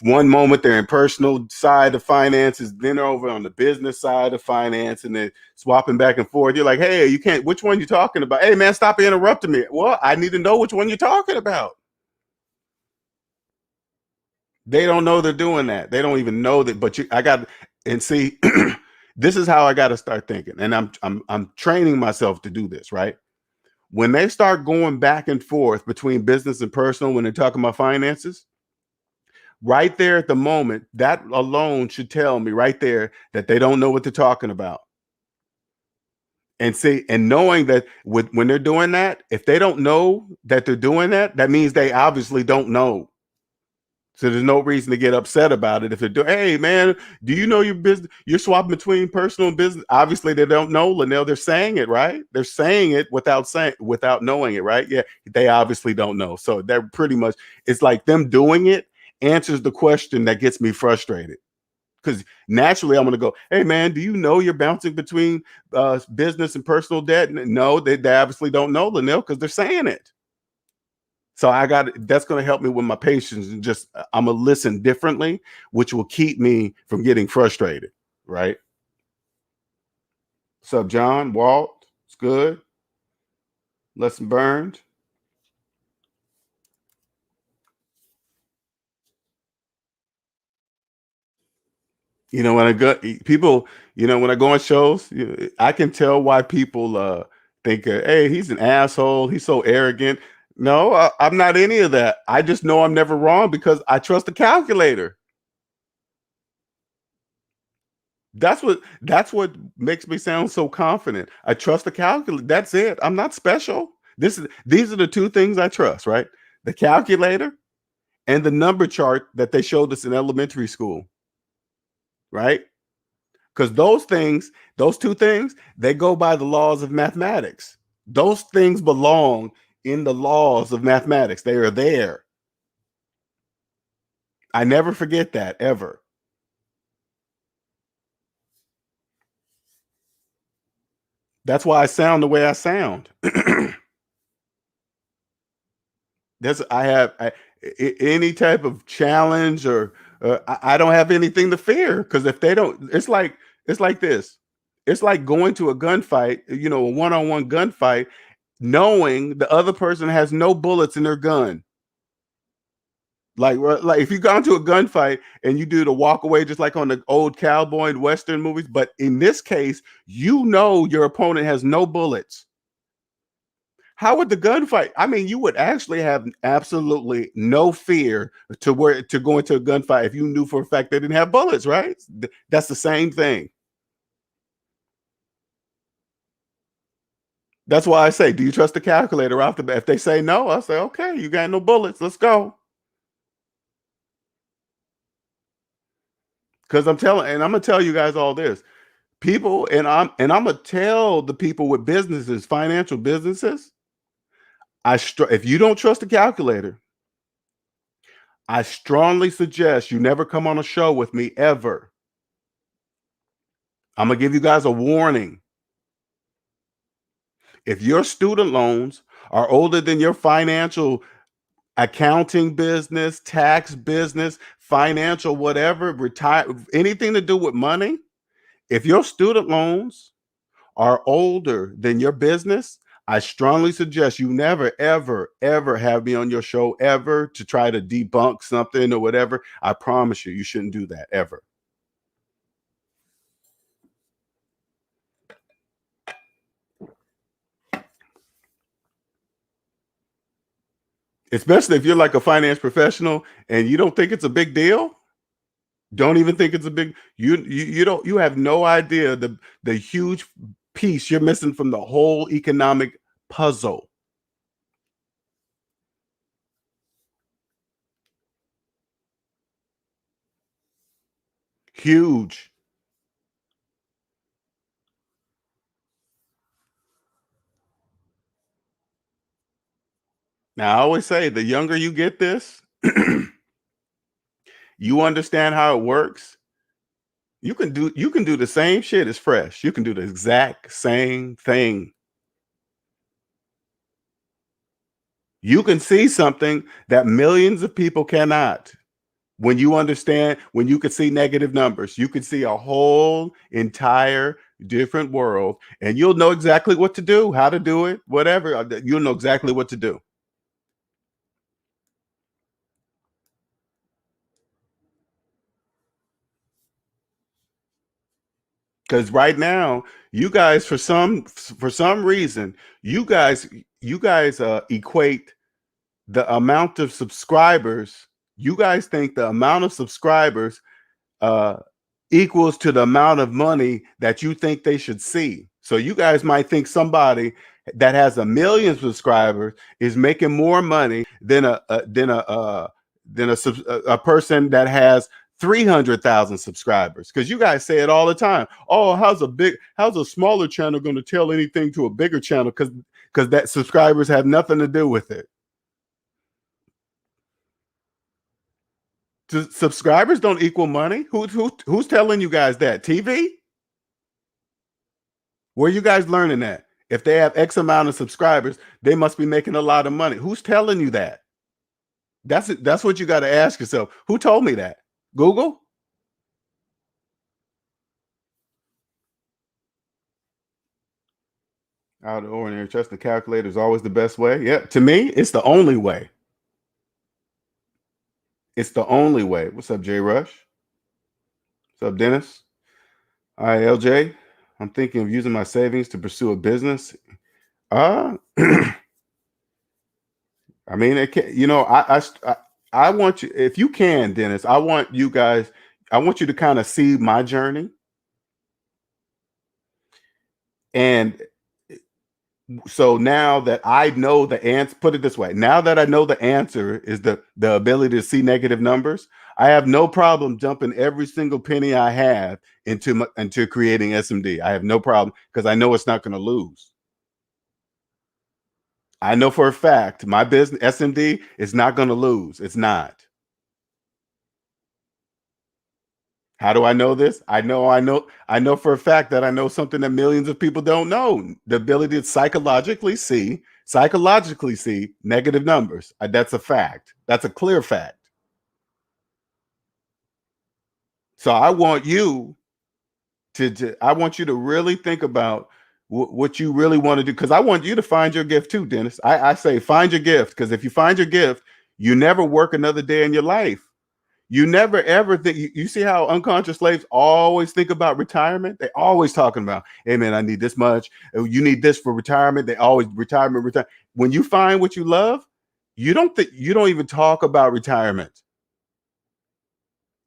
one moment they're in personal side of finances, then they're over on the business side of finance, and they're swapping back and forth. You're like, hey, you can't, which one you talking about? Hey man, stop interrupting me. Well, I need to know which one you're talking about. They don't know they're doing that. They don't even know that, but see, this is how I got to start thinking. And I'm training myself to do this, right? When they start going back and forth between business and personal, when they're talking about finances, right there at the moment, that alone should tell me right there that they don't know what they're talking about. And see, and knowing that when they're doing that, if they don't know that they're doing that, that means they obviously don't know. So there's no reason to get upset about it if they're doing, hey man, do you know your business? You're swapping between personal and business. Obviously they don't know, Linnell. They're saying it, right? They're saying it without knowing it, right? Yeah, they obviously don't know. So they're pretty much, it's like them doing it answers the question that gets me frustrated. Because naturally I'm going to go, hey man, do you know you're bouncing between business and personal debt? No, they obviously don't know, Linnell, because they're saying it. So that's going to help me with my patience, and just I'm gonna listen differently, which will keep me from getting frustrated. Right. What's up, John? Walt? It's good. Lesson burned. When I go people, when I go on shows, I can tell why people think, hey, he's an asshole. He's so arrogant. No, I'm not any of that. I just know I'm never wrong because I trust the calculator. That's what makes me sound so confident. I trust the calculator. That's it. I'm not special. These are the two things I trust, right? The calculator and the number chart that they showed us in elementary school, right? Because those two things, they go by the laws of mathematics. Those things belong in the laws of mathematics. They are there. I never forget that ever. That's why I sound the way I sound. I have any type of challenge or I don't have anything to fear because if they don't, it's like this. It's like going to a gunfight, a one-on-one gunfight, knowing the other person has no bullets in their gun. Like if you go into a gunfight and you do the walk away just like on the old cowboy and western movies, but in this case, your opponent has no bullets. How would the gunfight? I mean, you would actually have absolutely no fear to go into a gunfight if you knew for a fact they didn't have bullets, right? That's the same thing. That's why I say, do you trust the calculator off the bat? If they say no, I say, okay, you got no bullets. Let's go. Because I'm gonna tell you guys all this. People, I'm gonna tell the people with businesses, financial businesses, if you don't trust the calculator, I strongly suggest you never come on a show with me ever. I'm gonna give you guys a warning. If your student loans are older than your financial accounting business, tax business, financial whatever, retire, anything to do with money, if your student loans are older than your business, I strongly suggest you never, ever, ever have me on your show ever to try to debunk something or whatever. I promise you, you shouldn't do that ever. Especially if you're like a finance professional and you don't think it's a big deal. Don't even think it's a big you have no idea the huge piece you're missing from the whole economic puzzle. Huge. Now I always say the younger you get this, you understand how it works. You can do the same shit as fresh. You can do the exact same thing. You can see something that millions of people cannot. When you could see negative numbers, you could see a whole entire different world, and you'll know exactly what to do, how to do it, whatever. You'll know exactly what to do. Because right now, you guys, for some reason, you guys equate the amount of subscribers. You guys think the amount of subscribers uh, equals to the amount of money that you think they should see. So you guys might think somebody that has 1 million subscribers is making more money than a person that has 300,000 subscribers, because you guys say it all the time. Oh, how's a smaller channel going to tell anything to a bigger channel? Because that subscribers have nothing to do with it. Subscribers don't equal money. Who's telling you guys that? TV? Where you guys learning that? If they have X amount of subscribers, they must be making a lot of money. Who's telling you that? That's what you got to ask yourself. Who told me that? Google? Out of the ordinary, trust the calculator is always the best way. Yeah, to me, it's the only way. It's the only way. What's up, Jay Rush? What's up, Dennis? All right, LJ. I'm thinking of using my savings to pursue a business. I mean, it can, I want you, if you can, Dennis, I want you to kind of see my journey. And so now that I know the answer, put it this way, now that I know the answer is the ability to see negative numbers, I have no problem jumping every single penny I have into creating SMD. I have no problem because I know it's not going to lose. I know for a fact my business SMD is not going to lose. It's not. How do I know this? I know for a fact that I know something that millions of people don't know. The ability to psychologically see negative numbers. That's a fact. That's a clear fact. So I want you to really think about what you really want to do, because I want you to find your gift too, Dennis. I say find your gift, because if you find your gift, you never work another day in your life. You never ever think. You see how unconscious slaves always think about retirement? They always talking about, hey man, I need this much. You need this for retirement. They always retire. When you find what you love, you don't even talk about retirement,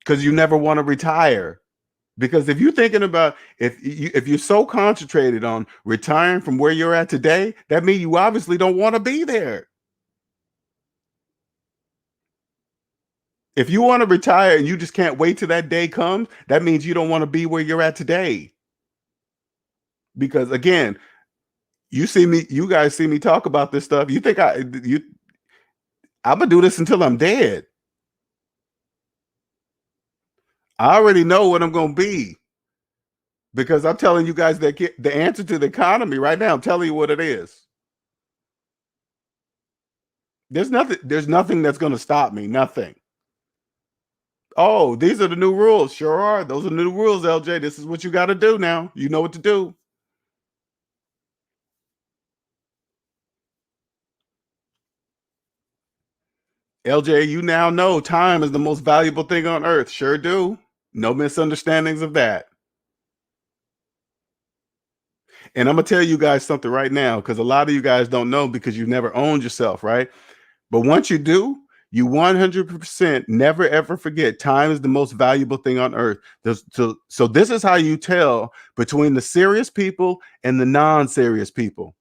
because you never want to retire. Because if you're thinking about, if you're so concentrated on retiring from where you're at today, that means you obviously don't want to be there. If you want to retire and you just can't wait till that day comes, that means you don't want to be where you're at today. Because again, you guys see me talk about this stuff. You think I'm gonna do this until I'm dead. I already know what I'm gonna be, because I'm telling you guys that the answer to the economy right now. I'm telling you what it is. There's nothing that's gonna stop me. Nothing. Oh, these are the new rules. Sure are. Those are the new rules, LJ. This is what you got to do now. You know what to do. LJ, you now know time is the most valuable thing on earth. Sure do. No misunderstandings of that. And I'm going to tell you guys something right now, because a lot of you guys don't know, because you've never owned yourself, right? But once you do, you 100% never ever forget time is the most valuable thing on earth. So this is how you tell between the serious people and the non-serious people.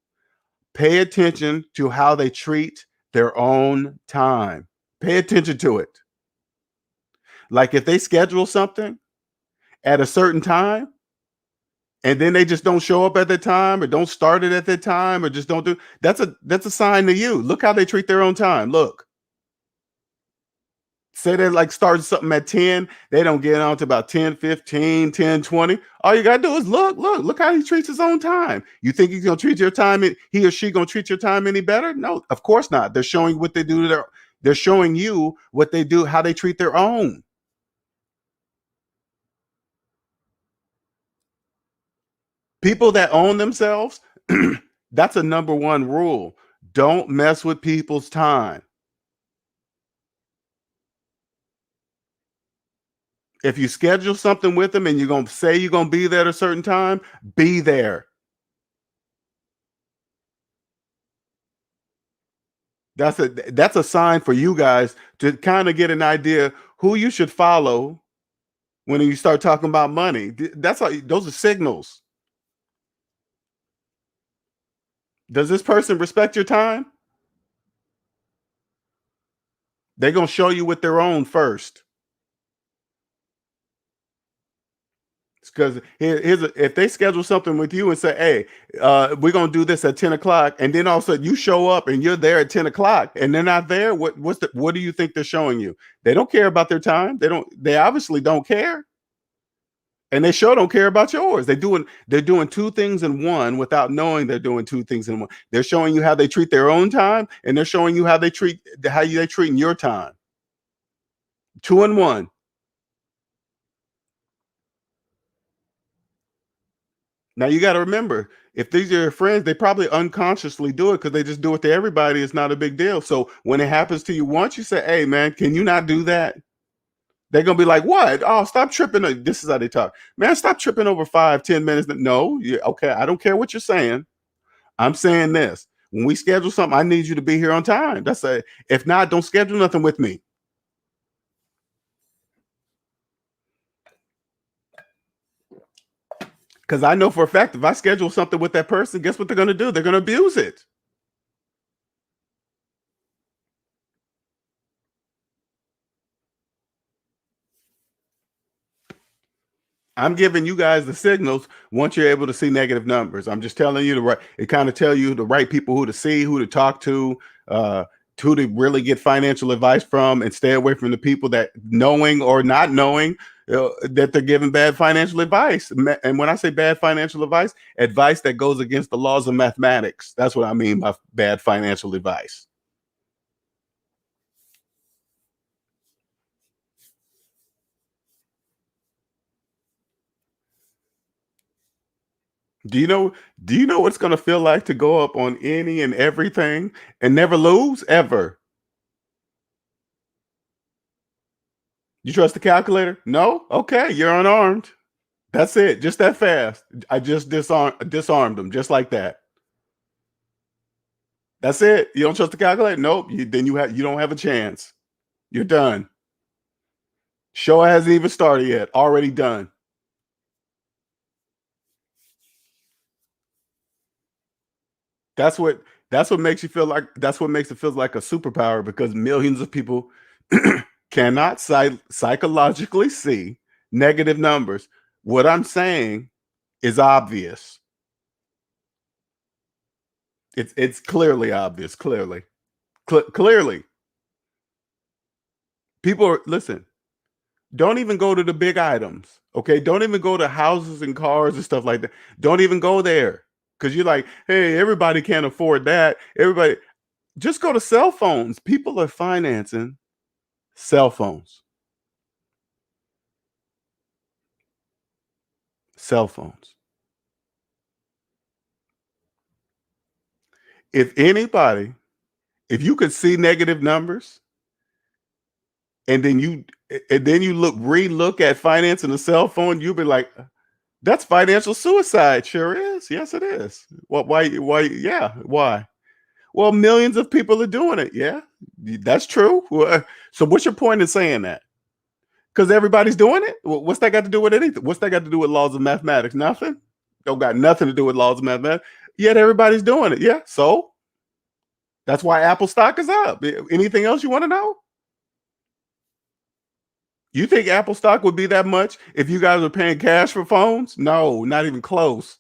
Pay attention to how they treat their own time. Pay attention to it. Like if they schedule something at a certain time and then they just don't show up at the time, or don't start it at that time, or just don't do, that's a sign to you. Look how they treat their own time. Look. Say they like starting something at 10, they don't get on to about 10, 15, 10, 20. All you gotta do is look how he treats his own time. You think he's gonna treat your time, he or she gonna treat your time any better? No, of course not. They're showing what they do to they're showing you what they do, how they treat their own. People that own themselves, that's a number one rule. Don't mess with people's time. If you schedule something with them and you're going to say you're going to be there at a certain time, be there. That's a sign for you guys to kind of get an idea who you should follow when you start talking about money. Those are signals. Does this person respect your time? They're going to show you with their own first. Because if they schedule something with you and say, hey, we're going to do this at 10 o'clock, and then all of a sudden you show up and you're there at 10 o'clock and they're not there, what do you think they're showing you? They don't care about their time. They obviously don't care. And they sure don't care about yours. They're doing two things in one without knowing they're doing two things in one. They're showing you how they treat their own time, and they're showing you how they treating your time. Two in one. Now you got to remember, if these are your friends, they probably unconsciously do it because they just do it to everybody. It's not a big deal. So when it happens to you once, you say, hey man, can you not do that? They're gonna be like, what? Oh, stop tripping. This is how they talk. Man, stop tripping over 5-10 minutes. No, okay, I don't care what you're saying. I'm saying this. When we schedule something, I need you to be here on time. If not, don't schedule nothing with me. Because I know for a fact if I schedule something with that person, guess what they're going to do? They're going to abuse it. I'm giving you guys the signals once you're able to see negative numbers. I'm just telling you the right. It kind of tell you the right people who to see, who to talk uh, who to really get financial advice from, and stay away from the people that knowing or not knowing that they're giving bad financial advice. And when I say bad financial advice, advice that goes against the laws of mathematics. That's what I mean by bad financial advice. Do you know? Do you know what it's going to feel like to go up on any and everything and never lose ever? You trust the calculator? No? Okay, you're unarmed. That's it. Just that fast. I just disarmed them just like that. That's it. You don't trust the calculator? Nope. Then you don't have a chance. You're done. Show hasn't even started yet. Already done. That's what makes you feel like that's what makes it feel like a superpower, because millions of people cannot psychologically see negative numbers. What I'm saying is obvious. It's clearly obvious. Clearly. People are listen. Don't even go to the big items. Okay, don't even go to houses and cars and stuff like that. Don't even go there, because you're like, hey, everybody can't afford that. Everybody, just go to cell phones. People are financing cell phones. Cell phones. If anybody, if you could see negative numbers, and then you look at financing a cell phone, you'll be like, that's financial suicide. Sure is. Yes, it is. Well, why? Yeah, why? Well, millions of people are doing it. Yeah, that's true. So what's your point in saying that? Because everybody's doing it? What's that got to do with anything? What's that got to do with laws of mathematics? Nothing. Don't got nothing to do with laws of mathematics. Yet everybody's doing it. Yeah. So that's why Apple stock is up. Anything else you want to know? You think Apple stock would be that much if you guys were paying cash for phones? No, not even close.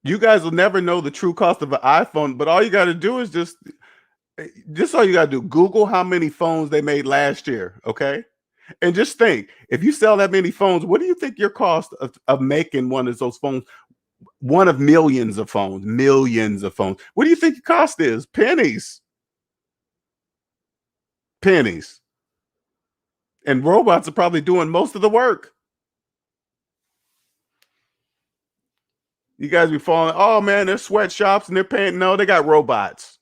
You guys will never know the true cost of an iPhone, but all you got to do is just all you got to do. Google how many phones they made last year, okay? And just think, if you sell that many phones, what do you think your cost of making one of those phones, one of millions of phones, what do you think the cost is? Pennies. Pennies. And robots are probably doing most of the work. You guys be falling, oh man, they're sweatshops and they're paying. No, they got robots.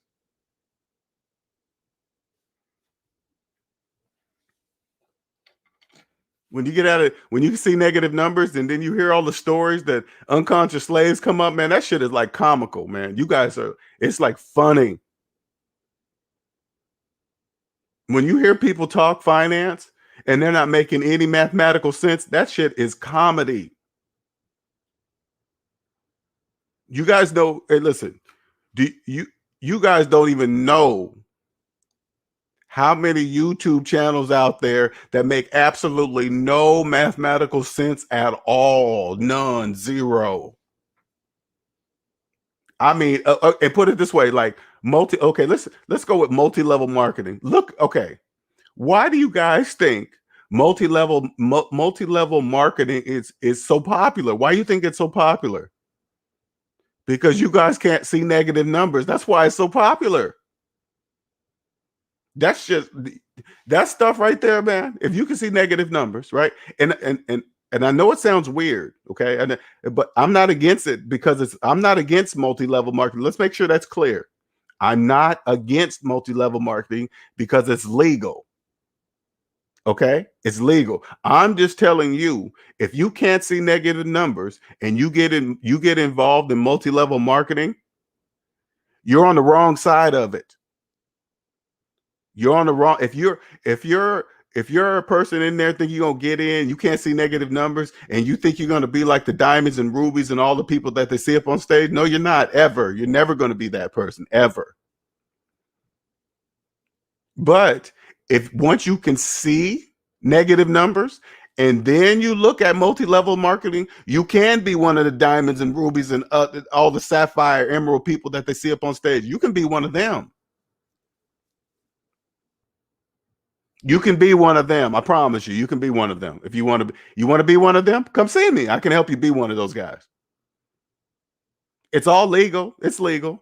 When you get at it, when you see negative numbers and then you hear all the stories that unconscious slaves come up, man, that shit is like comical, man. You guys are, it's like funny. When you hear people talk finance and they're not making any mathematical sense, that shit is comedy. You guys know, hey, listen, do you guys don't even know how many YouTube channels out there that make absolutely no mathematical sense at all. None, zero. I mean, and put it this way, like okay, let's go with multi-level marketing. Look, okay, why do you guys think multi-level marketing is so popular? Why do you think it's so popular? Because you guys can't see negative numbers. That's why it's so popular. That's just that stuff right there, man. If you can see negative numbers, right? And I know it sounds weird, okay? But I'm not against it, because I'm not against multi-level marketing. Let's make sure that's clear. I'm not against multi-level marketing because it's legal. Okay? It's legal. I'm just telling you, if you can't see negative numbers and you get involved in multi-level marketing, you're on the wrong side of it. You're on the wrong. If you're a person in there think you're gonna get in, you can't see negative numbers, and you think you're gonna be like the diamonds and rubies and all the people that they see up on stage. No, you're not, ever. You're never gonna be that person, ever. But if once you can see negative numbers and then you look at multi-level marketing, you can be one of the diamonds and rubies and all the sapphire emerald people that they see up on stage. You can be one of them. You can be one of them. I promise you, you can be one of them. If you want to be one of them, come see me. I can help you be one of those guys. It's all legal. It's legal.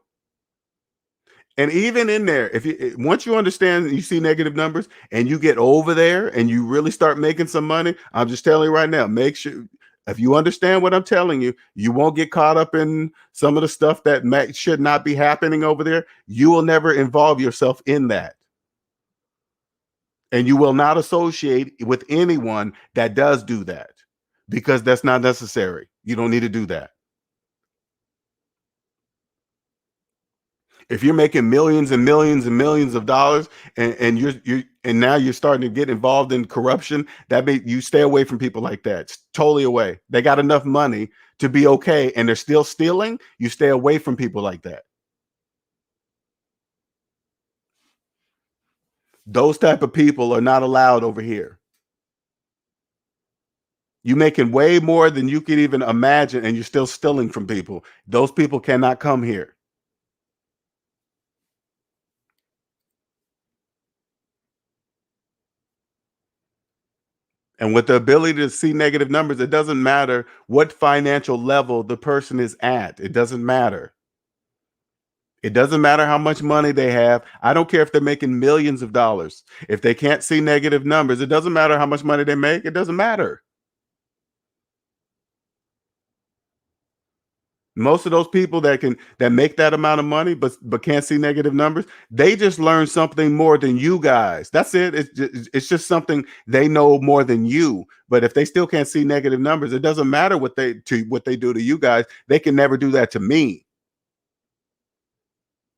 And even in there, once you understand and you see negative numbers and you get over there and you really start making some money, I'm just telling you right now, make sure if you understand what I'm telling you, you won't get caught up in some of the stuff that should not be happening over there. You will never involve yourself in that. And you will not associate with anyone that does do that, because that's not necessary. You don't need to do that. If you're making millions and millions and millions of dollars and now you're starting to get involved in corruption, you stay away from people like that. It's totally away. They got enough money to be okay and they're still stealing. You stay away from people like that. Those type of people are not allowed over here. You're making way more than you could even imagine and you're still stealing from people. Those people cannot come here. And with the ability to see negative numbers, it doesn't matter what financial level the person is at. It doesn't matter. It doesn't matter how much money they have. I don't care if they're making millions of dollars. If they can't see negative numbers, it doesn't matter how much money they make. It doesn't matter. Most of those people that make that amount of money but can't see negative numbers, they just learn something more than you guys. That's it. It's just something they know more than you. But if they still can't see negative numbers, it doesn't matter what they do to you guys. They can never do that to me.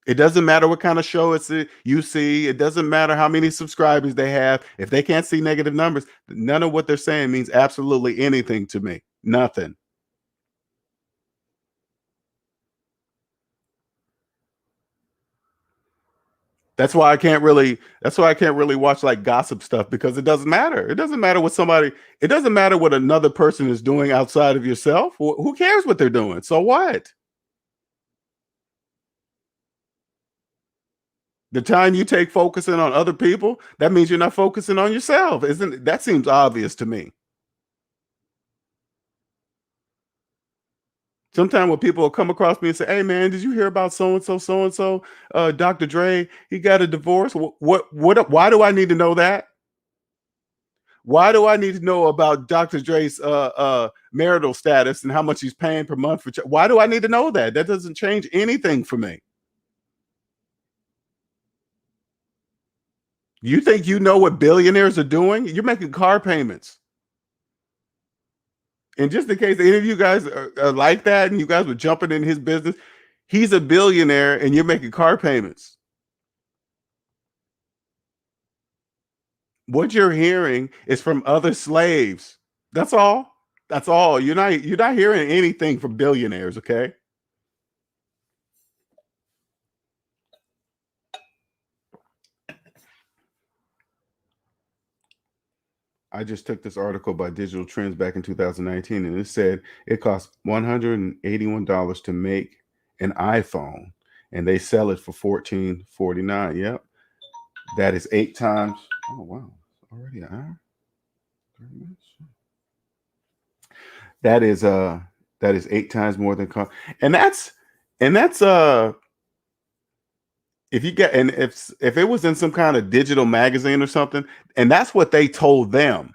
It doesn't matter what kind of show you see. It doesn't matter how many subscribers they have. If they can't see negative numbers, none of what they're saying means absolutely anything to me. Nothing. That's why I can't really watch like gossip stuff, because it doesn't matter. It doesn't matter what another person is doing outside of yourself. Who cares what they're doing? So what? The time you take focusing on other people, that means you're not focusing on yourself. That seems obvious to me. Sometimes when people will come across me and say, "Hey man, did you hear about so and so, Dr. Dre? He got a divorce." Why do I need to know that? Why do I need to know about Dr. Dre's marital status and how much he's paying per month for? Why do I need to know that? That doesn't change anything for me. You think you know what billionaires are doing? You're making car payments. And just in case any of you guys are like that and you guys were jumping in his business, he's a billionaire and you're making car payments. What you're hearing is from other slaves. That's all. That's all. You're not hearing anything from billionaires, okay? I just took this article by Digital Trends back in 2019, and it said it costs $181 to make an iPhone, and they sell it for $14.49. Yep, that is 8 times. Oh wow, already an hour, 30 minutes. That is 8 times more than cost, and that's if you get, and if it was in some kind of digital magazine or something, and that's what they told them.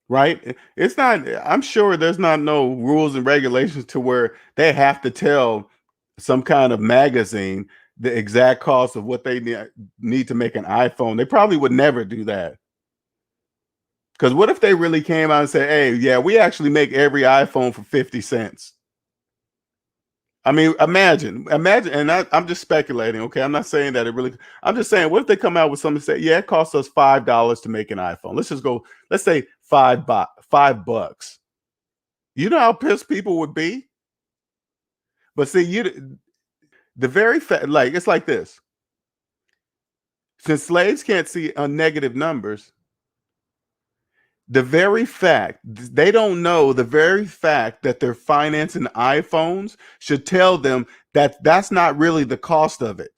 Right? It's not, I'm sure there's not no rules and regulations to where they have to tell some kind of magazine the exact cost of what they need to make an iPhone. They probably would never do that. Because what if they really came out and said, "Hey, yeah, we actually make every iPhone for 50 cents." I mean, imagine, and I'm just speculating. Okay, I'm not saying that it really. I'm just saying, what if they come out with something and say, yeah, it costs us $5 to make an iPhone. Let's just go. Let's say $5. You know how pissed people would be. But see, the very fact, like it's like this. Since slaves can't see negative numbers, the very fact they don't know the very fact that they're financing iPhones should tell them that that's not really the cost of it.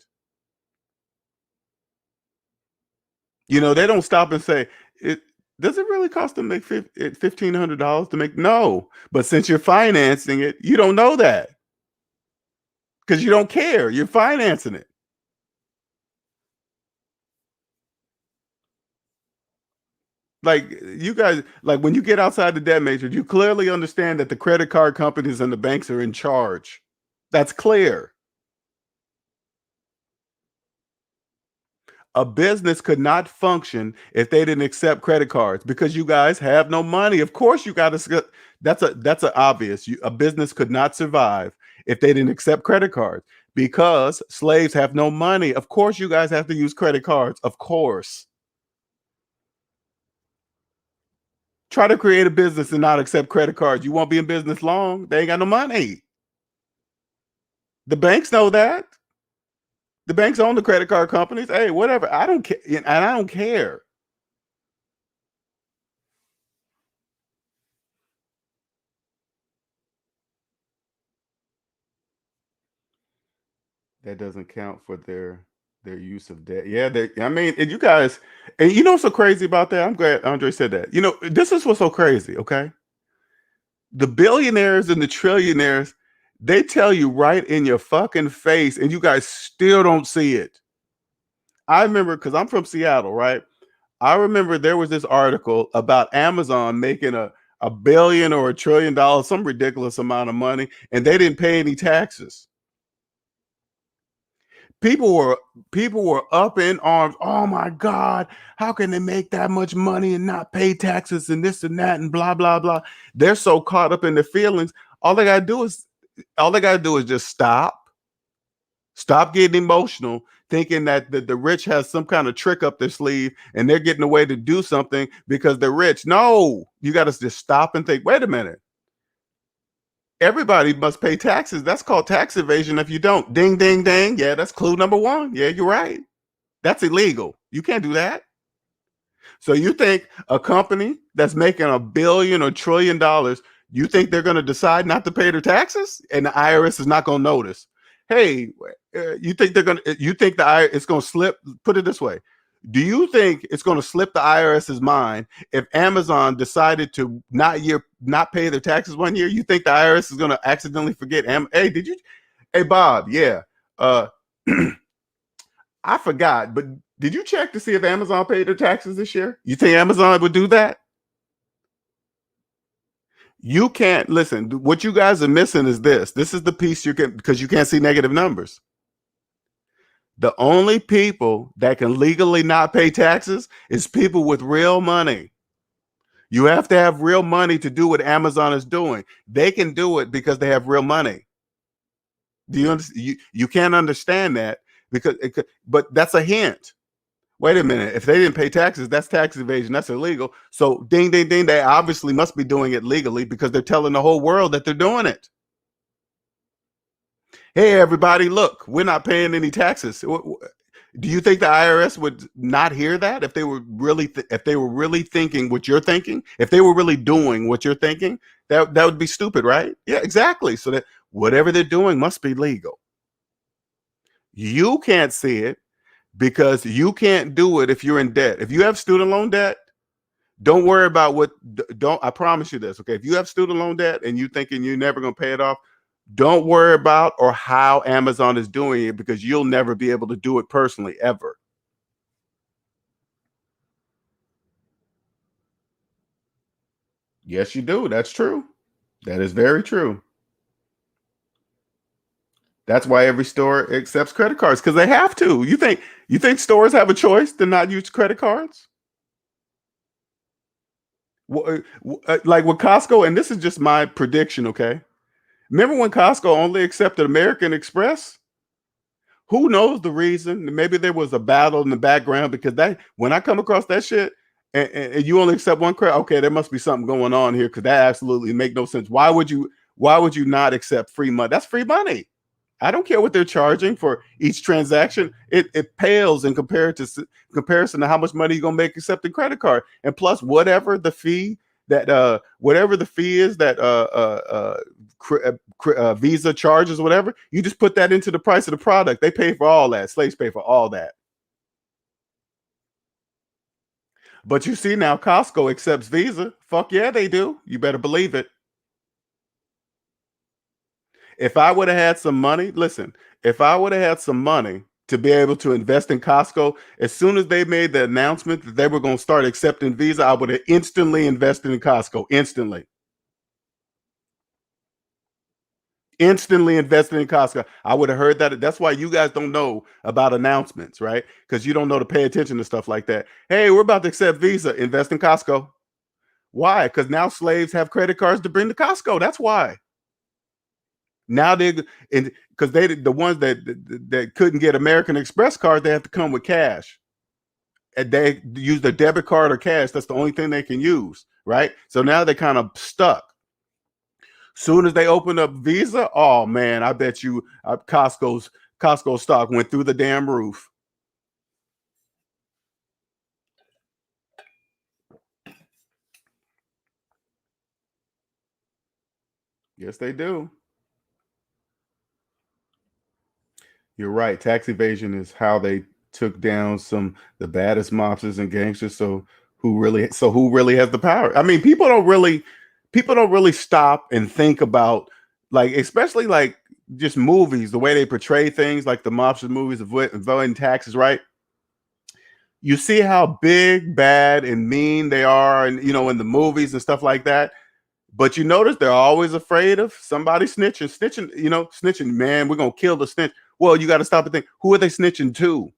You know, they don't stop and say, it does it really cost to make $1,500 to make? No, but since you're financing it, you don't know that because you don't care. You're financing it. Like you guys, like when you get outside the debt matrix, you clearly understand that the credit card companies and the banks are in charge. That's clear. A business could not function if they didn't accept credit cards because you guys have no money. Of course, you got to. That's a obvious. A business could not survive if they didn't accept credit cards because slaves have no money. Of course, you guys have to use credit cards. Of course. Try to create a business and not accept credit cards. You won't be in business long. They ain't got no money. The banks know that. The banks own the credit card companies. Hey, whatever. I don't care. And I don't care. That doesn't count for their use of debt. Yeah, I mean, and you guys, and you know what's so crazy about that? I'm glad Andre said that. You know, this is what's so crazy, okay? The billionaires and the trillionaires, they tell you right in your fucking face, and you guys still don't see it. I remember because I'm from Seattle, right? I remember there was this article about Amazon making a billion or $1 trillion, some ridiculous amount of money, and they didn't pay any taxes. People were people were up in arms. Oh my God, how can they make that much money and not pay taxes and this and that and blah blah blah? They're so caught up in their feelings. All they gotta do is just stop getting emotional, thinking that the rich has some kind of trick up their sleeve and they're getting away to do something because they're rich. No, you got to just stop and think, wait a minute. Everybody must pay taxes. That's called tax evasion if you don't. Ding, ding, ding. Yeah, that's clue number one. Yeah, you're right. That's illegal. You can't do that. So you think a company that's making a billion or $1 trillion, you think they're going to decide not to pay their taxes and the IRS is not going to notice? Hey, you think you think it's going to slip? Put it this way. Do you think it's going to slip the IRS's mind if Amazon decided to not pay their taxes one year? You think the IRS is going to accidentally forget? Hey, did you? Hey, Bob. Yeah. I forgot, but did you check to see if Amazon paid their taxes this year? You think Amazon would do that? You can't listen. What you guys are missing is this. This is the piece you can because you can't see negative numbers. The only people that can legally not pay taxes is people with real money. You have to have real money to do what Amazon is doing. They can do it because they have real money. Do you understand? You can't understand that but that's a hint. Wait a minute. If they didn't pay taxes, that's tax evasion. That's illegal. So ding, ding, ding. They obviously must be doing it legally because they're telling the whole world that they're doing it. Hey, everybody, look, we're not paying any taxes. Do you think the IRS would not hear that if they were really thinking what you're thinking? If they were really doing what you're thinking, that would be stupid, right? Yeah, exactly. So that whatever they're doing must be legal. You can't see it because you can't do it if you're in debt. If you have student loan debt, don't worry about I promise you this, okay? If you have student loan debt and you thinking you're never going to pay it off, don't worry about or how Amazon is doing it because you'll never be able to do it personally ever. Yes, you do. That's true. That is very true. That's why every store accepts credit cards because they have to. You think stores have a choice to not use credit cards? Like with Costco, and this is just my prediction, okay? Remember when Costco only accepted American Express? Who knows the reason? Maybe there was a battle in the background because that when I come across that shit and you only accept one credit, okay, there must be something going on here because that absolutely make no sense. Why would you not accept free money? That's free money. I don't care what they're charging for each transaction. It pales in comparison to how much money you're gonna make accepting credit card. And plus, whatever the fee is that Visa charges, whatever, you just put that into the price of the product. They pay for all that. Slaves pay for all that. But you see now, Costco accepts Visa. Fuck yeah, they do. You better believe it. If I would have had some money, listen, if I would have had some money to be able to invest in Costco, as soon as they made the announcement that they were going to start accepting Visa, I would have instantly invested in Costco. Instantly invested in Costco. I would have heard that. That's why you guys don't know about announcements, right? Because you don't know to pay attention to stuff like that. Hey, we're about to accept Visa. Invest in Costco. Why? Because now slaves have credit cards to bring to Costco. That's why. Now they and because they the ones that couldn't get American Express card, they have to come with cash. And they use their debit card or cash. That's the only thing they can use, right? So now they're kind of stuck. Soon as they open up Visa, oh man, I bet you Costco stock went through the damn roof. Yes, they do. You're right. Tax evasion is how they took down the baddest mobsters and gangsters. So who really has the power? I mean, people don't really stop and think about, like, especially like just movies, the way they portray things, like the mobster movies of avoiding taxes, right? You see how big, bad, and mean they are, and in the movies and stuff like that. But you notice they're always afraid of somebody snitching, man, we're gonna kill the snitch. Well, you got to stop and think, who are they snitching to?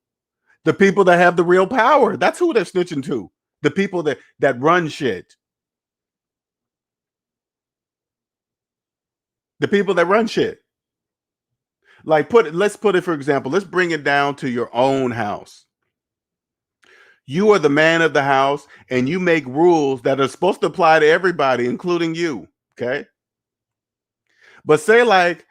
The people that have the real power. That's who they're snitching to. The people that run shit. The people that run shit. Like let's put it, for example, let's bring it down to your own house. You are the man of the house and you make rules that are supposed to apply to everybody, including you. Okay. But say like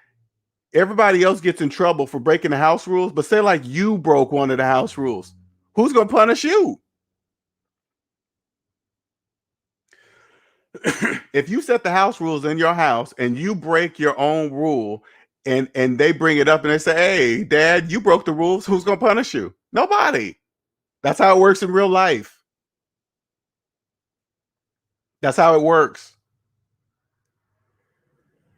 everybody else gets in trouble for breaking the house rules, but say like you broke one of the house rules. Who's going to punish you? If you set the house rules in your house and you break your own rule and they bring it up and they say, hey, dad, you broke the rules. Who's going to punish you? Nobody. That's how it works in real life. That's how it works.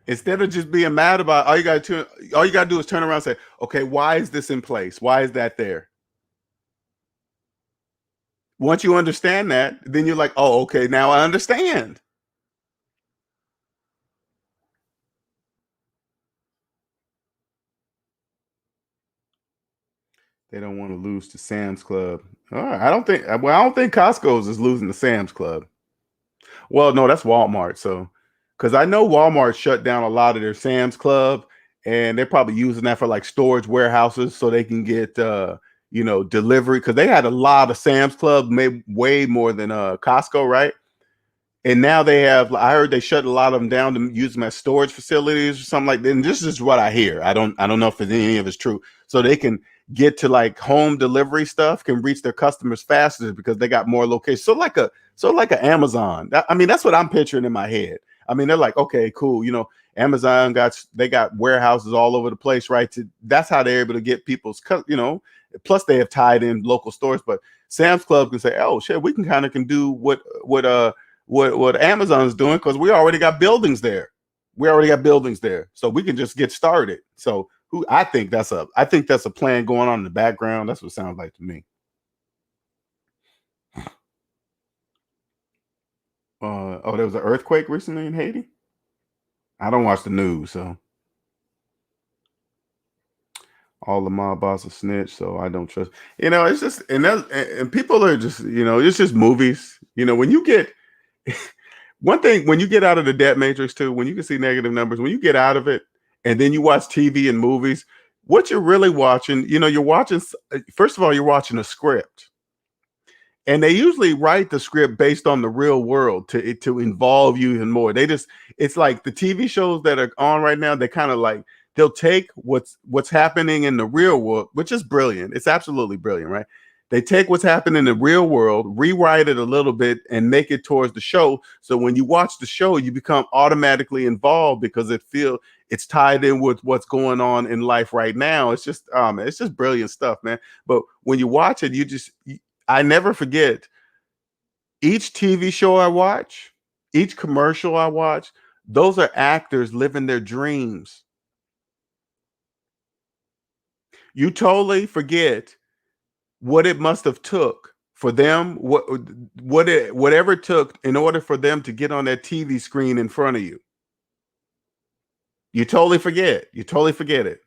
Instead of just being mad about, all you got to do is turn around and say, okay, why is this in place? Why is that there? Once you understand that, then you're like, oh, okay, now I understand. They don't want to lose to Sam's Club. All right, I don't think Costco's is losing to Sam's Club. Well, no, that's Walmart. So, because I know Walmart shut down a lot of their Sam's Club, and they're probably using that for like storage warehouses so they can get delivery. Because they had a lot of Sam's Club, made way more than Costco, right? And now they have. I heard they shut a lot of them down to use them as storage facilities or something like that. And this is what I hear. I don't know if any of it's true. So they can get to like home delivery stuff, can reach their customers faster because they got more locations. So like a Amazon. I mean, that's what I'm picturing in my head. I mean, they're like, okay, cool. Amazon got warehouses all over the place, right? That's how they're able to get people's, plus they have tied in local stores. But Sam's Club can say, oh shit, we can do what Amazon's doing because we already got buildings there. So we can just get started. So I think that's a plan going on in the background. That's what it sounds like to me. There was an earthquake recently in Haiti. I don't watch the news, so all the mob bosses snitch, so I don't trust. It's just and people are just it's just movies. When you get One thing, when you get out of the debt matrix too, when you can see negative numbers, when you get out of it and then you watch TV and movies, what you're really watching, you're watching, first of all, you're watching a script. And they usually write the script based on the real world to involve you even more. It's like the TV shows that are on right now, they kind of like, they'll take what's happening in the real world, which is brilliant. It's absolutely brilliant, right? They take what's happening in the real world, rewrite it a little bit, and make it towards the show. So when you watch the show, you become automatically involved because it's tied in with what's going on in life right now. It's just brilliant stuff, man. But when you watch it, I never forget each TV show I watch, each commercial I watch, those are actors living their dreams. You totally forget what it must have took for them, whatever it took in order for them to get on that TV screen in front of you. You totally forget. You totally forget it.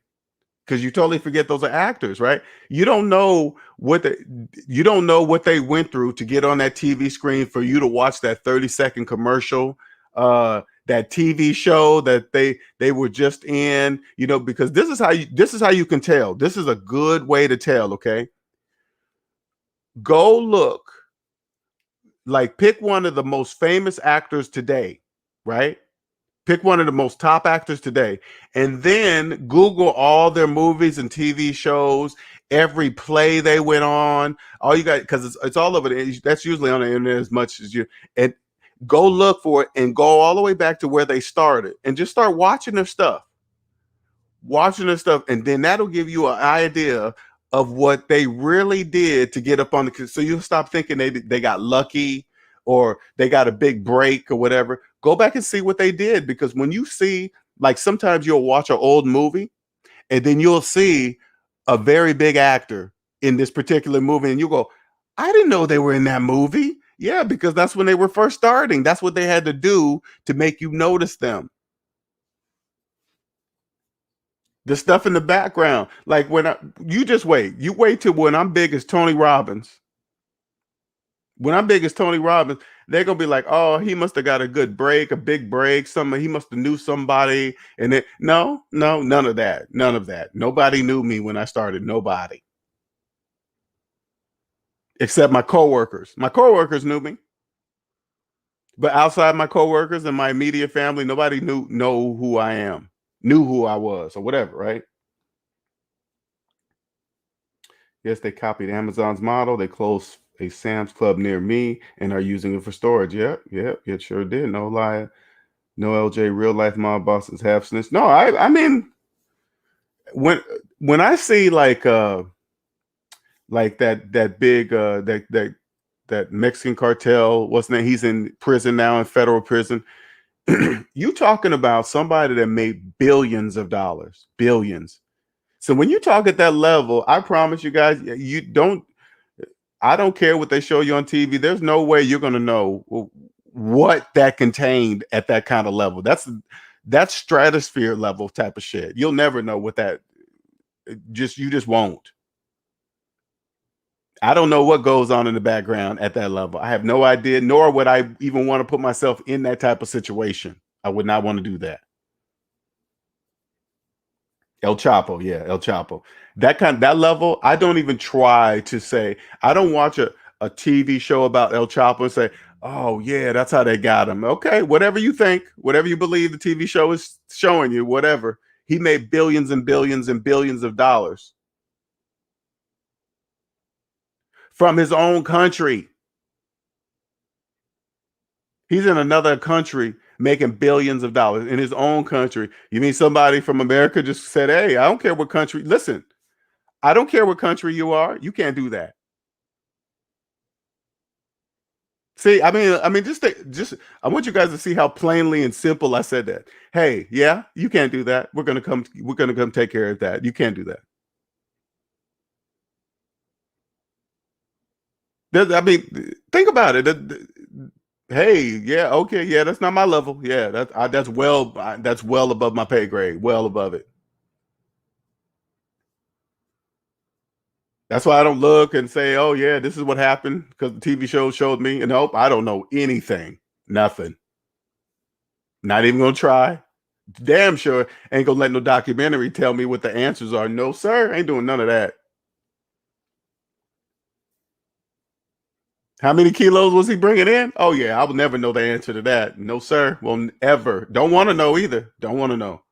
Because you totally forget those are actors, right? You don't know what they went through to get on that TV screen for you to watch that 30-second commercial, that TV show that they were just in, because this is how you can tell. This is a good way to tell, okay? Go look, like pick one of the most famous actors today, right? Pick one of the most top actors today, and then Google all their movies and TV shows, every play they went on. All you got, because it's all over that's usually on the internet as much as you. And go look for it and go all the way back to where they started, and just start watching their stuff, and then that'll give you an idea of what they really did to get up on the. So you'll stop thinking they got lucky or they got a big break or whatever. Go back and see what they did, because when you see, like, sometimes you'll watch an old movie and then you'll see a very big actor in this particular movie and you go, I didn't know they were in that movie. Yeah, because that's when they were first starting. That's what they had to do to make you notice them. The stuff in the background, like you wait till when I'm big as Tony Robbins. When I'm big as Tony Robbins, they're gonna be like, "Oh, he must have got a good break, a big break. He must have knew somebody." And then, no, none of that, none of that. Nobody knew me when I started. Nobody, except my coworkers. My coworkers knew me, but outside my coworkers and my immediate family, nobody know who I am, knew who I was, or whatever. Right? Yes, they copied Amazon's model. They closed a Sam's Club near me and are using it for storage. Yep, it sure did. No lie. No, LJ, real life mob bosses have snitched. No, I mean, when I see like that big that Mexican cartel, what's his name? He's in prison now, in federal prison. You talking about somebody that made billions of dollars, billions. So when you talk at that level, I promise you guys, I don't care what they show you on TV. There's no way you're going to know what that contained at that kind of level. That's stratosphere level type of shit. You'll never know what that, you just won't. I don't know what goes on in the background at that level. I have no idea, nor would I even want to put myself in that type of situation. I would not want to do that. El Chapo, yeah, El Chapo. That level, I don't even try to say. I don't watch a TV show about El Chapo and say, "Oh yeah, that's how they got him." Okay, whatever you think, whatever you believe the TV show is showing you, whatever. He made billions and billions and billions of dollars from his own country. He's in another country making billions of dollars in his own country. You mean somebody from America just said, "Hey, I don't care what country. Listen, I don't care what country you are. You can't do that." See, just I want you guys to see how plainly and simple I said that. Hey, yeah, you can't do that. We're gonna come take care of that. You can't do that. Think about it. Hey, yeah, okay, yeah, that's not my level. Yeah, that's well above my pay grade, well above it. That's why I don't look and say, "Oh yeah, this is what happened," because the TV show showed me. And nope, I don't know anything, nothing. Not even gonna try. Damn sure ain't gonna let no documentary tell me what the answers are. No, sir, ain't doing none of that. How many kilos was he bringing in? Oh yeah, I will never know the answer to that. No, sir, won't ever. Don't want to know either. Don't want to know.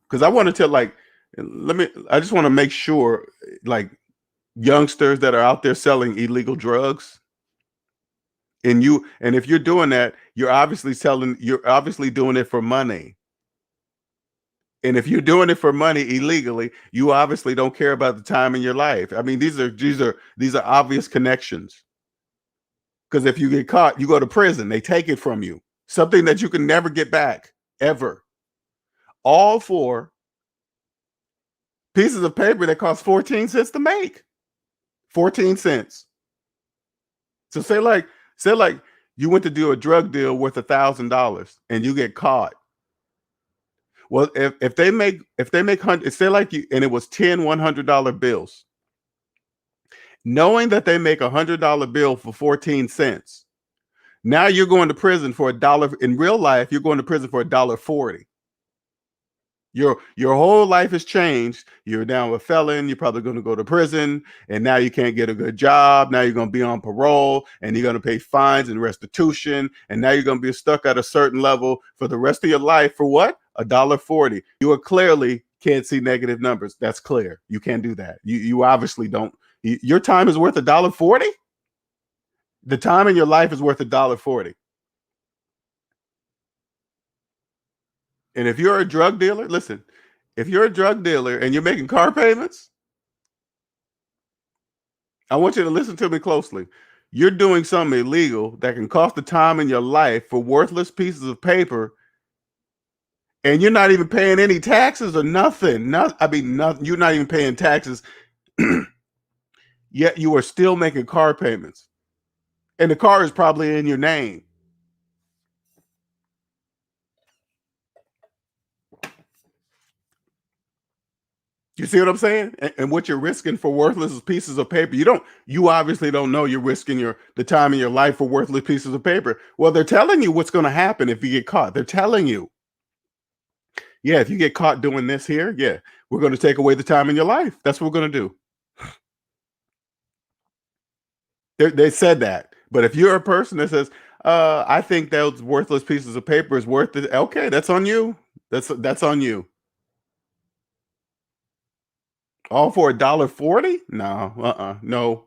Because I want to tell, like, I just want to make sure, like, youngsters that are out there selling illegal drugs, and if you're doing that, you're obviously doing it for money. And if you're doing it for money illegally, you obviously don't care about the time in your life. I mean, these are obvious connections. Because if you get caught, you go to prison. They take it from you. Something that you can never get back, ever. All for pieces of paper that cost 14 cents to make. 14 cents. So say like you went to do a drug deal worth $1,000 and you get caught. Well, if they make say like you, and it was 10 $100 bills, knowing that they make $100 bill for 14 cents, now you're going to prison for $1. In real life, you're going to prison for $1.40. Your whole life has changed. You're now a felon. You're probably going to go to prison, and now you can't get a good job. Now you're going to be on parole, and you're going to pay fines and restitution, and now you're going to be stuck at a certain level for the rest of your life for what? $1.40. You are clearly can't see negative numbers. That's clear. You can't do that. You obviously don't. Your time is worth $1.40. The time in your life is worth $1.40. And if you're a drug dealer, listen, if you're a drug dealer and you're making car payments, I want you to listen to me closely. You're doing something illegal that can cost the time in your life for worthless pieces of paper, and you're not even paying any taxes or nothing. Nothing. You're not even paying taxes, yet you are still making car payments, and the car is probably in your name. You see what I'm saying? And what you're risking for worthless pieces of paper. You obviously don't know you're risking the time in your life for worthless pieces of paper. Well, they're telling you what's going to happen if you get caught. They're telling you, yeah, if you get caught doing this here, yeah, we're going to take away the time in your life. That's what we're going to do. They said that. But if you're a person that says, I think those worthless pieces of paper is worth it, okay, that's on you. That's on you. All for $1.40? No, no,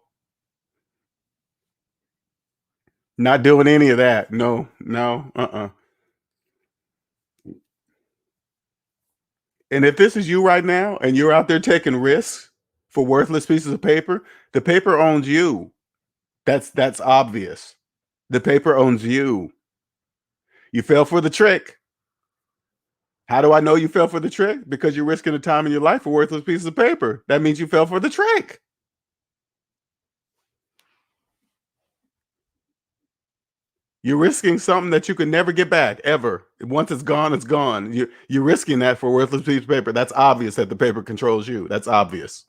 not doing any of that. No, no. And if this is you right now and you're out there taking risks for worthless pieces of paper, the paper owns you. That's obvious. The paper owns you. You fell for the trick. How do I know you fell for the trick? Because you're risking the time in your life for worthless pieces of paper. That means you fell for the trick. You're risking something that you can never get back, ever. Once it's gone, it's gone. You're risking that for a worthless piece of paper. That's obvious that the paper controls you. That's obvious.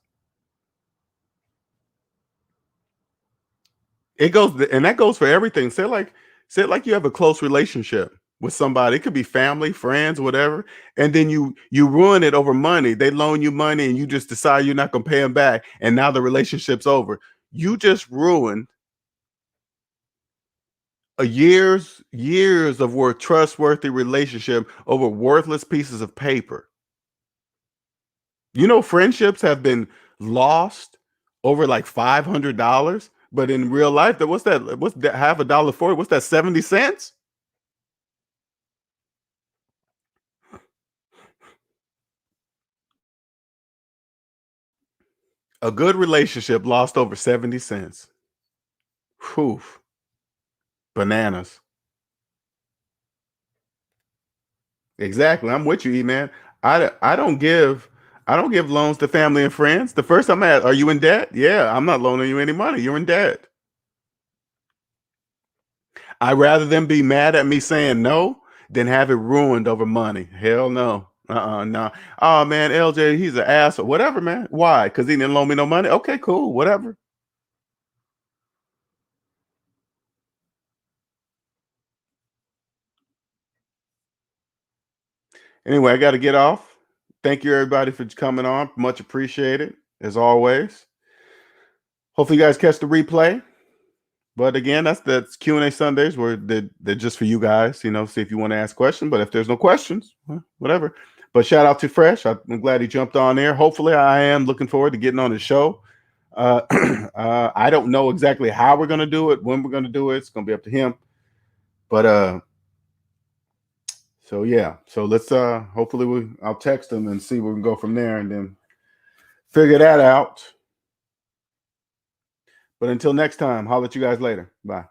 It goes, and that goes for everything. Say like you have a close relationship with somebody. It could be family, friends, whatever, and then you ruin it over money. They loan you money, and you just decide you're not going to pay them back, and now the relationship's over. You just ruined a years of worth trustworthy relationship over worthless pieces of paper. Friendships have been lost over like $500, but in real life, what's that? What's that? Half $1.40? What's that? 70 cents? A good relationship lost over 70 cents. Whew. Bananas. Exactly. I'm with you, E man. I don't give loans to family and friends. The first time I ask, are you in debt? Yeah, I'm not loaning you any money. You're in debt. I'd rather them be mad at me saying no than have it ruined over money. Hell no. No. Oh man, LJ, he's an ass or whatever, man. Why? Because he didn't loan me no money. Okay, cool, whatever. Anyway, I got to get off. Thank you, everybody, for coming on. Much appreciated, as always. Hopefully, you guys catch the replay. But again, that's Q&A Sundays where they're just for you guys, you know, see if you want to ask questions. But if there's no questions, well, whatever. But shout out to Fresh. I'm glad he jumped on there. Hopefully, I am looking forward to getting on the show. I don't know exactly how we're going to do it, when we're going to do it. It's going to be up to him. But so yeah, so let's hopefully I'll text him and see where we can go from there and then figure that out. But until next time, holler at you guys later. Bye.